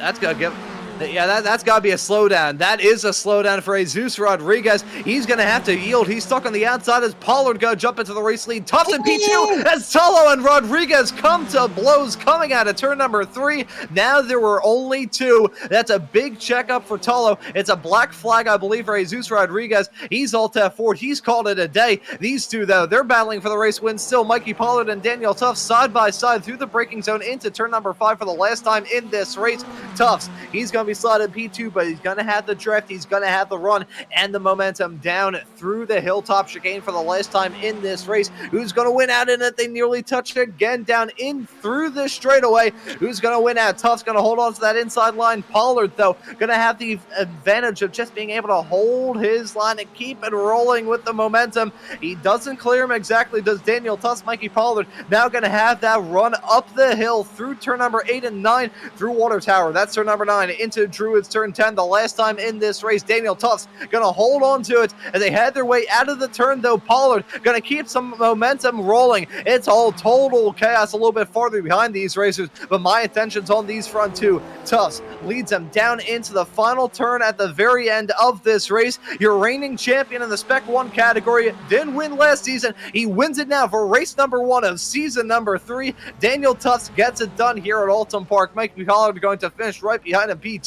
That's going to give... Yeah, that's got to be a slowdown. That is a slowdown for Jesus Rodriguez. He's going to have to yield. He's stuck on the outside as Pollard going to jump into the race lead. Tufts in P2 as Tolo and Rodriguez come to blows coming out of turn number 3. Now there were only 2. That's a big checkup for Tolo. It's a black flag, I believe, for Jesus Rodriguez. He's alt F4. He's called it a day. These two, though, they're battling for the race win still. Mikey Pollard and Daniel Tufts side by side through the braking zone into turn number 5 for the last time in this race. Tufts, he's going to be slotted P2, but he's going to have the drift, he's going to have the run, and the momentum down through the hilltop chicane for the last time in this race. Who's going to win out in it? They nearly touched it again down in through this straightaway. Who's going to win out? Tufts going to hold on to that inside line. Pollard, though, going to have the advantage of just being able to hold his line and keep it rolling with the momentum. He doesn't clear him exactly, does Daniel Tufts. Mikey Pollard now going to have that run up the hill through turn number 8 and 9 through Water Tower. That's turn number 9 into Druid's turn 10. The last time in this race, Daniel Tufts going to hold on to it as they head their way out of the turn, though. Pollard going to keep some momentum rolling. It's all total chaos a little bit farther behind these racers, but my attention's on these front two. Tufts leads them down into the final turn at the very end of this race. Your reigning champion in the Spec 1 category didn't win last season. He wins it now for race number 1 of season number 3. Daniel Tufts gets it done here at Oulton Park. Mikey Pollard going to finish right behind him, P2.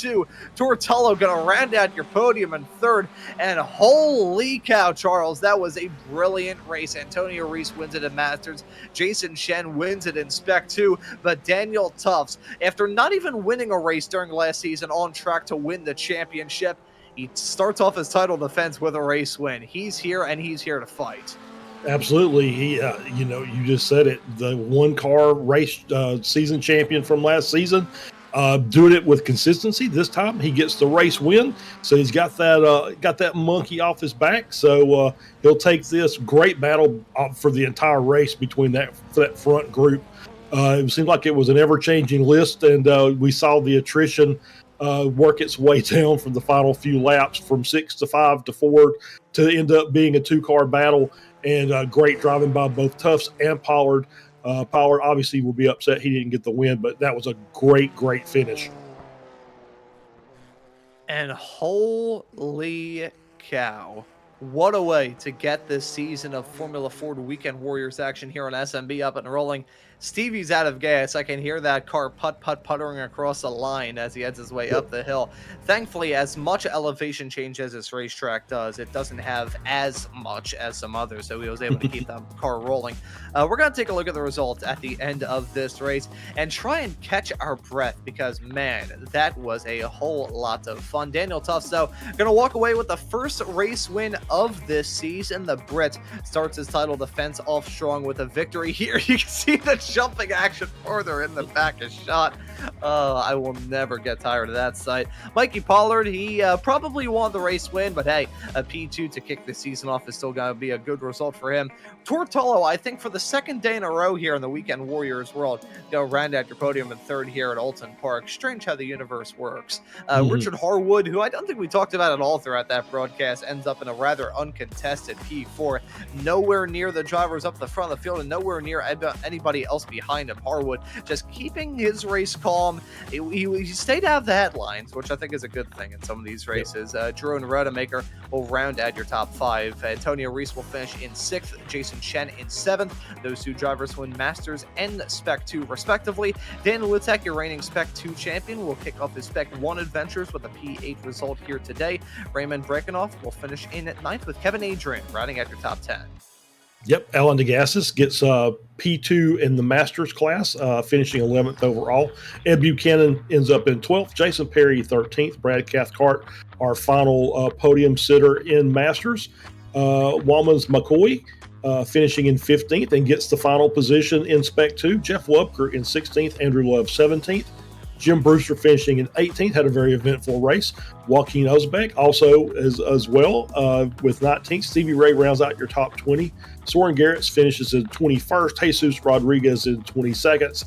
Tortello going to round out your podium in 3rd. And holy cow, Charles, that was a brilliant race. Antonio Reese wins it in Masters. Jason Shen wins it in Spec 2. But Daniel Tufts, after not even winning a race during last season, on track to win the championship, he starts off his title defense with a race win. He's here, and he's here to fight. Absolutely. He, you just said it. The one car race season champion from last season, doing it with consistency. This time he gets the race win, so he's got that monkey off his back. So he'll take this great battle for the entire race between that front group. It seemed like it was an ever changing list, and we saw the attrition work its way down from the final few laps from 6 to 5 to 4 to end up being a 2-car battle. And great driving by both Tufts and Pollard. Pollard obviously will be upset he didn't get the win, but that was a great finish. And holy cow, what a way to get this season of Formula Ford Weekend Warriors action here on SMB up and rolling. Stevie's out of gas. I can hear that car puttering across the line as he heads his way up the hill. Thankfully, as much elevation change as this racetrack does, it doesn't have as much as some others, so he was able to keep that car rolling. We're going to take a look at the results at the end of this race and try and catch our breath because, man, that was a whole lot of fun. Daniel Tufts, though, going to walk away with the first race win of this season. The Brit starts his title defense off strong with a victory here. You can see the jumping action further in the back is shot. I will never get tired of that sight. Mikey Pollard, he probably won the race win, but hey, a P2 to kick the season off is still going to be a good result for him. Tortolo, I think for the second day in a row here in the Weekend Warriors world, go round out your podium in third here at Oulton Park. Strange how the universe works. Richard Harwood, who I don't think we talked about at all throughout that broadcast, ends up in a rather uncontested P4. Nowhere near the drivers up the front of the field and nowhere near anybody else behind him. Harwood just keeping his race calm. He stayed out of the headlines, which I think is a good thing in some of these races. Jerome Rodemaker will round out your top 5. Antonio Reese will finish in 6th. Jason Chen in 7th. Those two drivers win Masters and Spec 2 respectively. Dan Witek, your reigning Spec 2 champion, will kick off his Spec 1 adventures with a P8 result here today. Raymond Brekenoff will finish in 9th with Kevin Adrian rounding out your top 10. Yep, Alan DeGassis gets P2 in the Masters class, finishing 11th overall. Ed Buchanan ends up in 12th. Jason Perry, 13th. Brad Cathcart, our final podium sitter in Masters. Walmans McCoy finishing in 15th and gets the final position in Spec 2. Jeff Lubker in 16th. Andrew Love, 17th. Jim Brewster finishing in 18th, had a very eventful race. Joaquin Uzbek also as well with 19th. Stevie Ray rounds out your top 20. Soren Garrett finishes in 21st. Jesus Rodriguez in 22nd.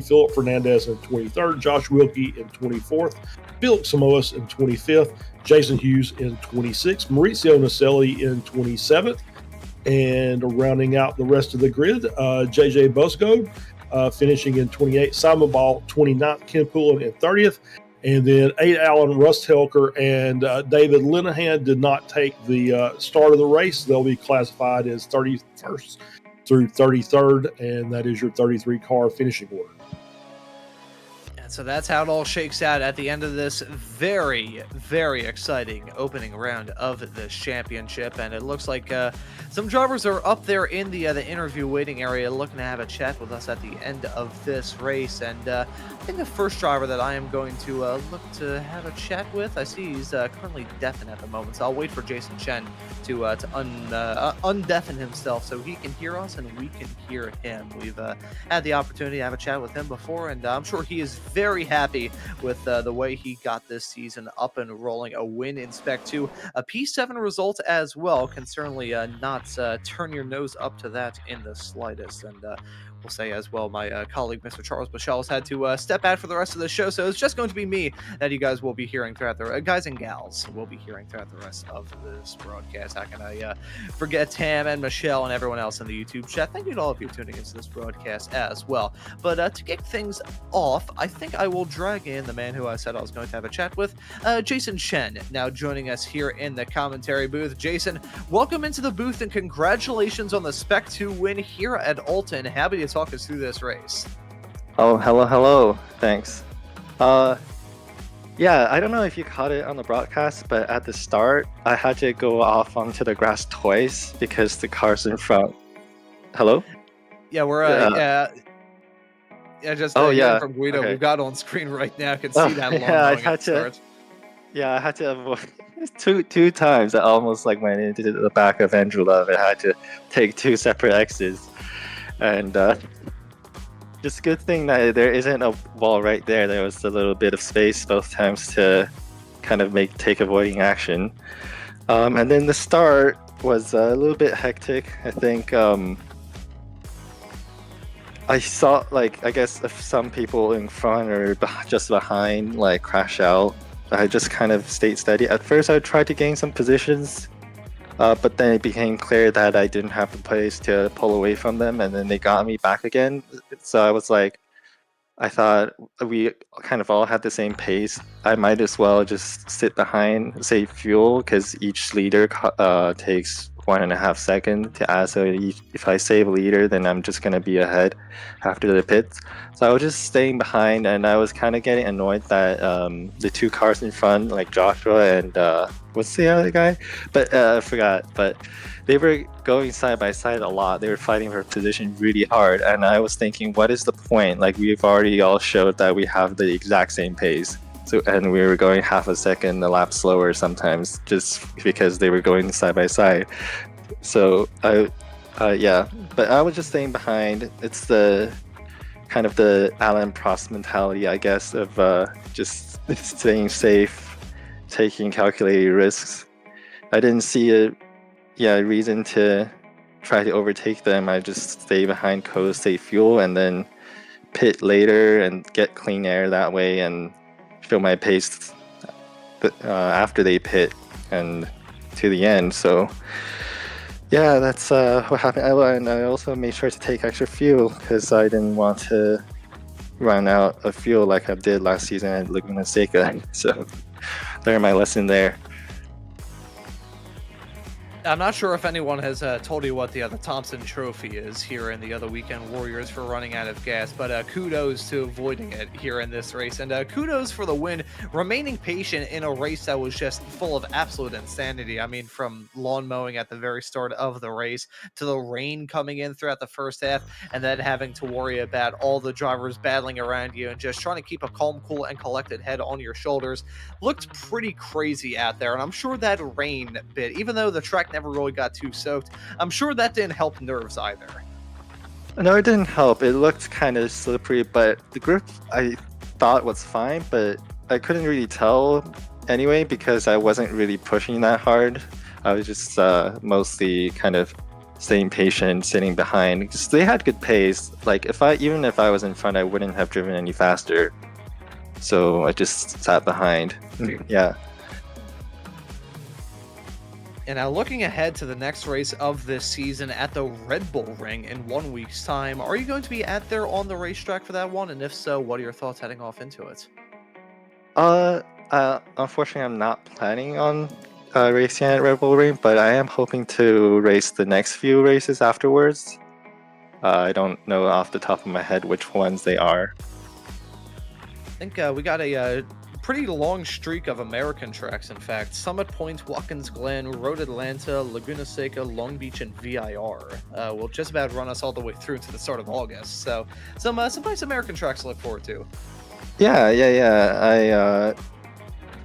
Philip Fernandez in 23rd. Josh Wilkie in 24th. Felix Samoas in 25th. Jason Hughes in 26th. Maurizio Naselli in 27th. And rounding out the rest of the grid, JJ Busgo finishing in 28th, Simon Ball 29th, Ken Poulin in 30th, and then Allen, Rust Helker, and David Linehan did not take the start of the race. They'll be classified as 31st through 33rd, and that is your 33-car finishing order. So that's how it all shakes out at the end of this very, very exciting opening round of this championship. And it looks like some drivers are up there in the interview waiting area looking to have a chat with us at the end of this race. And I think the first driver that I am going to look to have a chat with, I see he's currently deafened at the moment. So I'll wait for Jason Chen to undeafen himself so he can hear us and we can hear him. We've had the opportunity to have a chat with him before, and I'm sure he is very happy with the way he got this season up and rolling. A win in Spec 2, a P7 result as well. Can certainly not turn your nose up to that in the slightest. And we'll say as well, my colleague, Mr. Charles Boshell, has had to step out for the rest of the show, so it's just going to be me that you guys will be hearing throughout the guys and gals will be hearing throughout the rest of this broadcast. How can I forget Tam and Michelle and everyone else in the YouTube chat? Thank you to all of you tuning into this broadcast as well. But to kick things off, I think I will drag in the man who I said I was going to have a chat with, Jason Chen, now joining us here in the commentary booth. Jason, welcome into the booth and congratulations on the Spec 2 win here at Oulton. Happy to talk us through this race. Oh, hello. Thanks. Yeah, I don't know if you caught it on the broadcast, but at the start, I had to go off onto the grass twice because the cars in front. Hello? Yeah, we're just from Guido. Okay. We've got on screen right now. I can see that long yeah, going at the start. Yeah, I had to avoid two times. I almost like went into the back of Andrew Love. I had to take two separate exits, and just good thing that there isn't a wall right there. There was a little bit of space both times to kind of take avoiding action. And then the start was a little bit hectic. I think I saw, like, I guess if some people in front or just behind like crash out, I just kind of stayed steady. At first, I tried to gain some positions, but then it became clear that I didn't have the pace to pull away from them, and then they got me back again. So I was like, I thought we kind of all had the same pace. I might as well just sit behind, save fuel, because each leader takes 1.5 seconds to add. So if I save a leader, then I'm just going to be ahead after the pits. So I was just staying behind, and I was kind of getting annoyed that the two cars in front, like Joshua and what's the other guy? But I forgot. But they were going side by side a lot. They were fighting for position really hard, and I was thinking, what is the point? Like, we've already all showed that we have the exact same pace. So, and we were going half a second a lap slower sometimes, just because they were going side by side. So yeah, but I was just staying behind. It's the kind of the Alan Prost mentality, I guess, of just staying safe, taking calculated risks. I didn't see a reason to try to overtake them. I just stay behind, coast, save fuel, and then pit later and get clean air that way and show my pace after they pit and to the end. So yeah, that's what happened. And I also made sure to take extra fuel because I didn't want to run out of fuel like I did last season at Laguna Seca. So learned my lesson there. I'm not sure if anyone has told you what the Thompson Trophy is here in the other Weekend Warriors for running out of gas, but kudos to avoiding it here in this race, and kudos for the win, remaining patient in a race that was just full of absolute insanity. I mean, from lawn mowing at the very start of the race to the rain coming in throughout the first half, and then having to worry about all the drivers battling around you and just trying to keep a calm, cool, and collected head on your shoulders. Looked pretty crazy out there, and I'm sure that rain bit, even though the track never really got too soaked, I'm sure that didn't help nerves either. No, it didn't help. It looked kind of slippery, but the grip I thought was fine, but I couldn't really tell anyway because I wasn't really pushing that hard. I was just mostly kind of staying patient, sitting behind. Just, they had good pace. Like even if I was in front, I wouldn't have driven any faster. So I just sat behind. Yeah. And now looking ahead to the next race of this season at the Red Bull Ring in 1 week's time, are you going to be out there on the racetrack for that one? And if so, what are your thoughts heading off into it? Unfortunately, I'm not planning on racing at Red Bull Ring, but I am hoping to race the next few races afterwards. I don't know off the top of my head which ones they are. I think we got a pretty long streak of American tracks, in fact. Summit Point, Watkins Glen, Road Atlanta, Laguna Seca, Long Beach, and VIR will just about run us all the way through to the start of August. So some nice American tracks to look forward to. Yeah.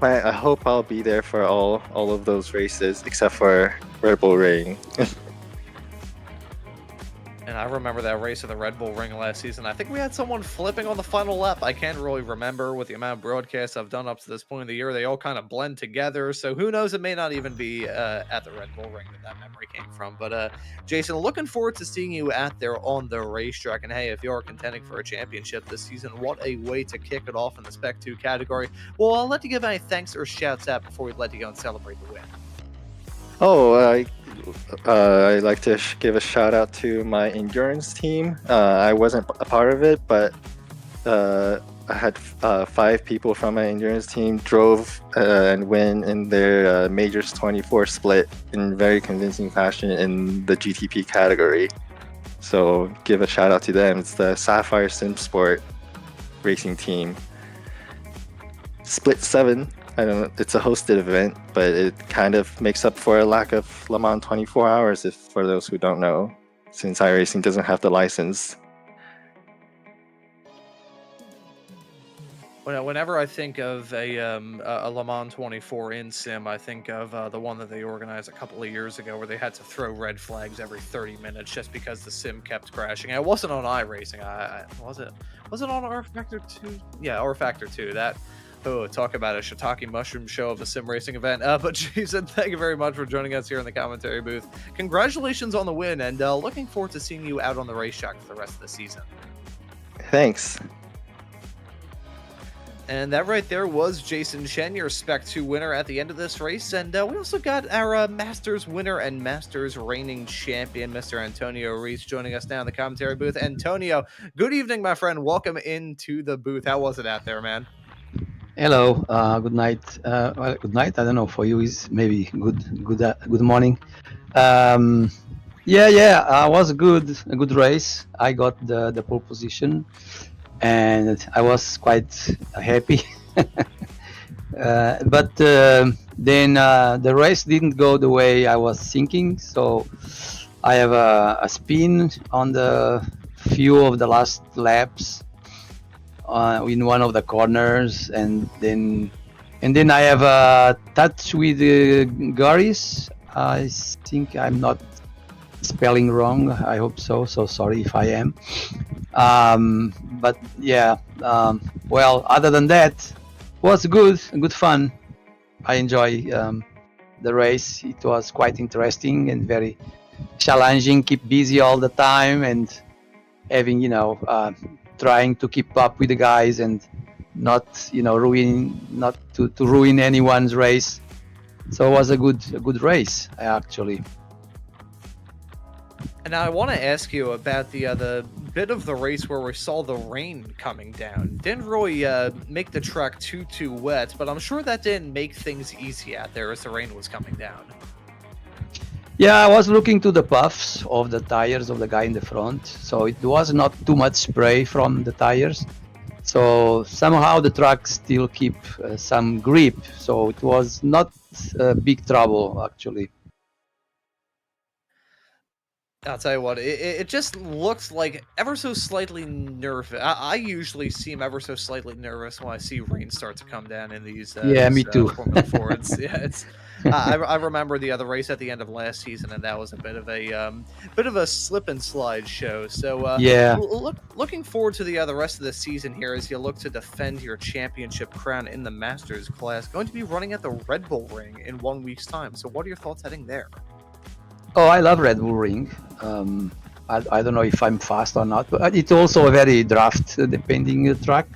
I hope I'll be there for all of those races except for Red Bull Ring. And I remember that race at the Red Bull Ring last season. I think we had someone flipping on the final lap. I can't really remember with the amount of broadcasts I've done up to this point of the year. They all kind of blend together. So who knows? It may not even be at the Red Bull Ring that memory came from. But Jason, looking forward to seeing you out there on the racetrack. And hey, if you are contending for a championship this season, what a way to kick it off in the Spec 2 category. Well, I'll let you give any thanks or shouts out before we let you go and celebrate the win. I'd like to give a shout out to my endurance team. I wasn't a part of it, but I had 5 people from my endurance team drove and win in their Majors 24 split in very convincing fashion in the GTP category. So give a shout out to them. It's the Sapphire Sim Sport racing team. Split 7. I don't know, it's a hosted event, but it kind of makes up for a lack of Le Mans 24 hours, if for those who don't know, since iRacing doesn't have the license. Whenever I think of a Le Mans 24 in sim, I think of the one that they organized a couple of years ago where they had to throw red flags every 30 minutes just because the sim kept crashing. And it wasn't on iRacing. Was it on R Factor 2? Yeah, R Factor 2. That talk about a shiitake mushroom show of a sim racing event. But Jason, thank you very much for joining us here in the commentary booth. Congratulations on the win, and looking forward to seeing you out on the racetrack for the rest of the season. Thanks. And that right there was Jason Chen, your Spec 2 winner at the end of this race. And we also got our Masters winner and Masters reigning champion, Mr. Antonio Reese, joining us now in the commentary booth. Antonio, good evening, my friend. Welcome into the booth. How was it out there, man? Hello. Good night. Well, good night. I don't know. For you, is maybe good morning. Yeah. Was a good race. I got the pole position, and I was quite happy. But then the race didn't go the way I was thinking. So I have a spin on the few of the last laps in one of the corners, and then I have a touch with Garis. I think I'm not spelling wrong. I hope so. So sorry if I am. But yeah, well, other than that, was good fun. I enjoy the race. It was quite interesting and very challenging. Keep busy all the time and having, trying to keep up with the guys and not to ruin anyone's race. So it was a good race, actually. And now I want to ask you about the bit of the race where we saw the rain coming down. Didn't really make the track too wet, but I'm sure that didn't make things easy out there as the rain was coming down. Yeah, I was looking to the puffs of the tires of the guy in the front, so it was not too much spray from the tires. So somehow the track still keep some grip, so it was not big trouble actually. I'll tell you what, it just looks like ever so slightly nervous. I usually seem ever so slightly nervous when I see rain start to come down in these me too. Formula Fords. Yeah, it's. I remember the other race at the end of last season, and that was a bit of a slip and slide show. So yeah, looking forward to the rest of the season here as you look to defend your championship crown in the Masters class. Going to be running at the Red Bull Ring in 1 week's time. So what are your thoughts heading there? Oh, I love Red Bull Ring. I don't know if I'm fast or not, but it's also a very draft depending track.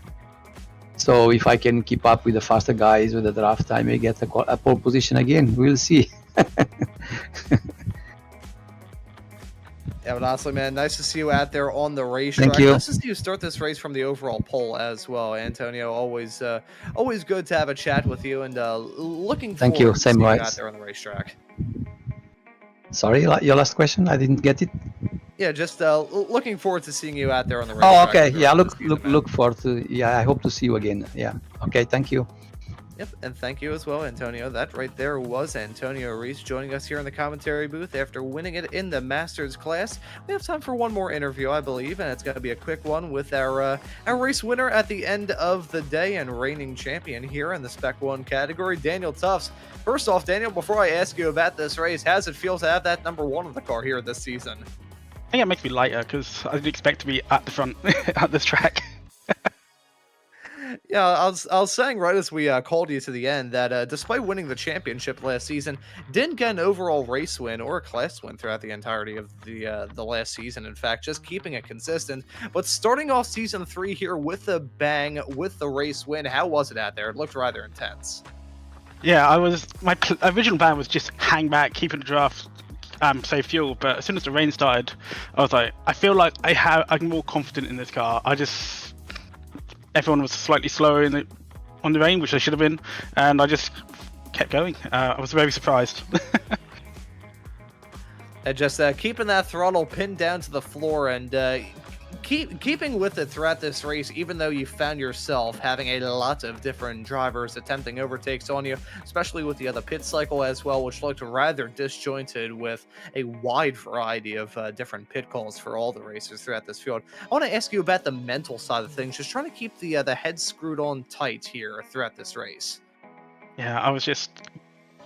So if I can keep up with the faster guys with the draft, I may get a pole position again. We'll see. Yeah, but honestly, man, nice to see you out there on the racetrack. Thank you. Nice to see you start this race from the overall pole as well, Antonio. Always good to have a chat with you, and looking forward Thank you. to Same seeing you wise. out there on the racetrack. Sorry, your last question? I didn't get it. Yeah, just looking forward to seeing you out there on the racetrack. Oh, okay. Yeah, look forward to. Yeah, I hope to see you again. Yeah. Okay. Thank you. Yep, and thank you as well, Antonio. That right there was Antonio Reese joining us here in the commentary booth after winning it in the Masters class. We have time for one more interview, I believe, and it's going to be a quick one with our race winner at the end of the day and reigning champion here in the Spec 1 category, Daniel Tufts. First off, Daniel, before I ask you about this race, how does it feel to have that number 1 of the car here this season? I think it makes me lighter because I didn't expect to be at the front at this track. Yeah, I was saying right as we called you to the end that despite winning the championship last season, didn't get an overall race win or a class win throughout the entirety of the last season. In fact, just keeping it consistent. But starting off season 3 here with a bang, with the race win, how was it out there? It looked rather intense. Yeah, my original plan was just hang back, keeping the draft, save fuel. But as soon as the rain started, I was like, I feel like I'm more confident in this car. Everyone was slightly slower on the rain, which they should have been, and I just kept going. I was very surprised. And just keeping that throttle pinned down to the floor and keeping with it throughout this race, even though you found yourself having a lot of different drivers attempting overtakes on you, especially with the other pit cycle as well, which looked rather disjointed with a wide variety of different pit calls for all the racers throughout this field. I want to ask you about the mental side of things, just trying to keep the head screwed on tight here throughout this race. Yeah, I was just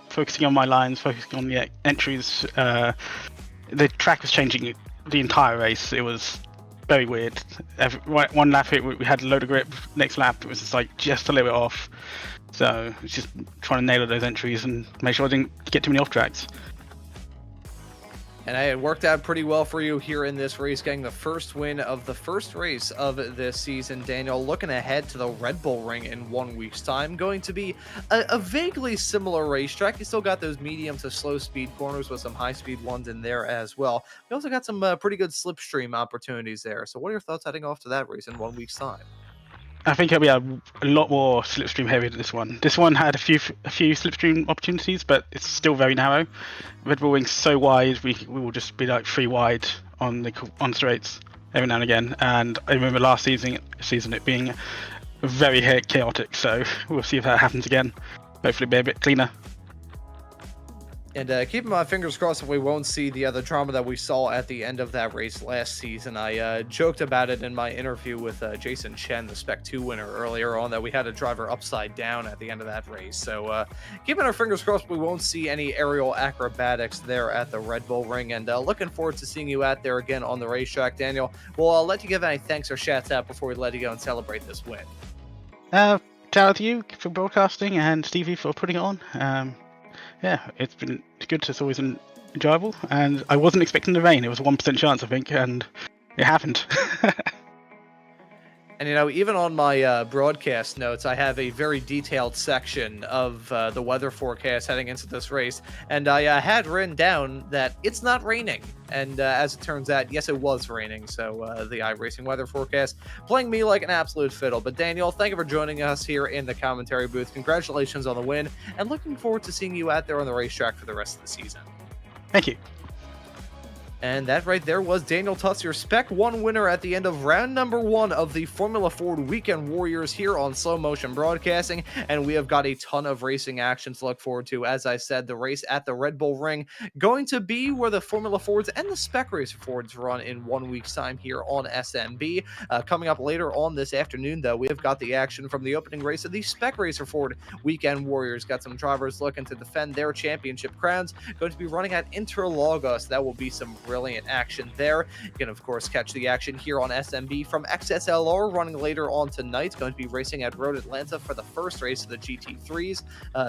focusing on my lines, focusing on the entries. The track was changing the entire race. It was very weird. One lap we had a load of grip. Next lap it was just a little bit off. So it was just trying to nail those entries and make sure I didn't get too many off tracks. And it worked out pretty well for you here in this race, getting the first win of the first race of this season. Daniel, looking ahead to the Red Bull Ring in 1 week's time, going to be a vaguely similar racetrack. You still got those medium to slow speed corners with some high speed ones in there as well. We also got some pretty good slipstream opportunities there. So what are your thoughts heading off to that race in 1 week's time? I think it'll be a lot more slipstream heavy than this one. This one had a few slipstream opportunities, but it's still very narrow. Red Bull Ring's so wide, we will just be like 3 wide on straights every now and again. And I remember last season it being very chaotic. So we'll see if that happens again. Hopefully, be a bit cleaner. And keeping my fingers crossed that we won't see the other drama that we saw at the end of that race last season. I joked about it in my interview with Jason Chen, the Spec 2 winner, earlier on, that we had a driver upside down at the end of that race. So keeping our fingers crossed we won't see any aerial acrobatics there at the Red Bull Ring. And looking forward to seeing you out there again on the racetrack, Daniel. We'll let you give any thanks or shouts out before we let you go and celebrate this win. Shout out to you for broadcasting and Stevie for putting it on. Yeah, it's been good. It's always enjoyable, and I wasn't expecting the rain. It was a 1% chance, I think, and it happened. And, you know, even on my broadcast notes, I have a very detailed section of the weather forecast heading into this race. And I had written down that it's not raining. And as it turns out, yes, it was raining. So the iRacing weather forecast playing me like an absolute fiddle. But Daniel, thank you for joining us here in the commentary booth. Congratulations on the win. And looking forward to seeing you out there on the racetrack for the rest of the season. Thank you. And that right there was Daniel Tutz, your Spec 1 winner at the end of round number 1 of the Formula Ford Weekend Warriors here on Slow Motion Broadcasting. And we have got a ton of racing action to look forward to. As I said, the race at the Red Bull Ring going to be where the Formula Fords and the Spec Racer Fords run in 1 week's time here on SMB. Coming up later on this afternoon, though, we have got the action from the opening race of the Spec Racer Ford Weekend Warriors. Got some drivers looking to defend their championship crowns. Going to be running at Interlagos. That will be some brilliant action there. You can, of course, catch the action here on SMB from XSLR running later on tonight. Going to be racing at Road Atlanta for the first race of the GT3s.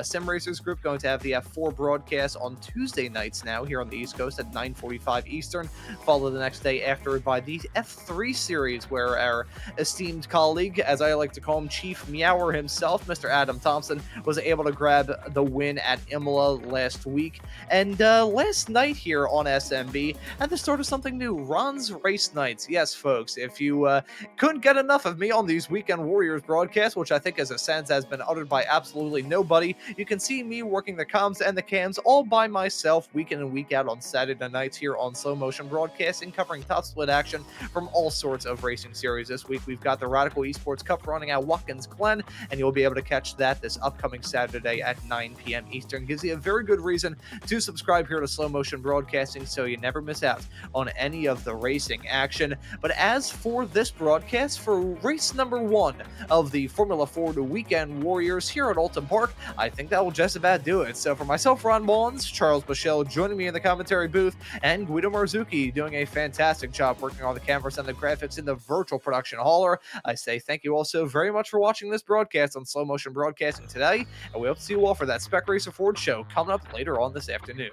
Sim Racers Group going to have the F4 broadcast on Tuesday nights now here on the East Coast at 9:45 Eastern, followed the next day after by the F3 series, where our esteemed colleague, as I like to call him, Chief Meower himself, Mr. Adam Thompson, was able to grab the win at Imola last week. And last night here on SMB, at the start of something new, Ron's Race Nights. Yes, folks, if you couldn't get enough of me on these Weekend Warriors broadcasts, which I think as a sense has been uttered by absolutely nobody, you can see me working the comms and the cams all by myself week in and week out on Saturday nights here on Slow Motion Broadcasting, covering top split action from all sorts of racing series. This week we've got the Radical Esports Cup running at Watkins Glen, and you'll be able to catch that this upcoming Saturday at 9 p.m. Eastern. Gives you a very good reason to subscribe here to Slow Motion Broadcasting so you never miss out on any of the racing action. But as for this broadcast, for race number 1 of the Formula Ford Weekend Warriors here at Oulton Park, I think that will just about do it. So for myself, Ron Maunz, Charles Boshell joining me in the commentary booth, and Guido Marzucchi doing a fantastic job working on the cameras and the graphics in the virtual production hauler, I say thank you all so very much for watching this broadcast on Slow Motion Broadcasting today, and we hope to see you all for that Spec Racer Ford show coming up later on this afternoon.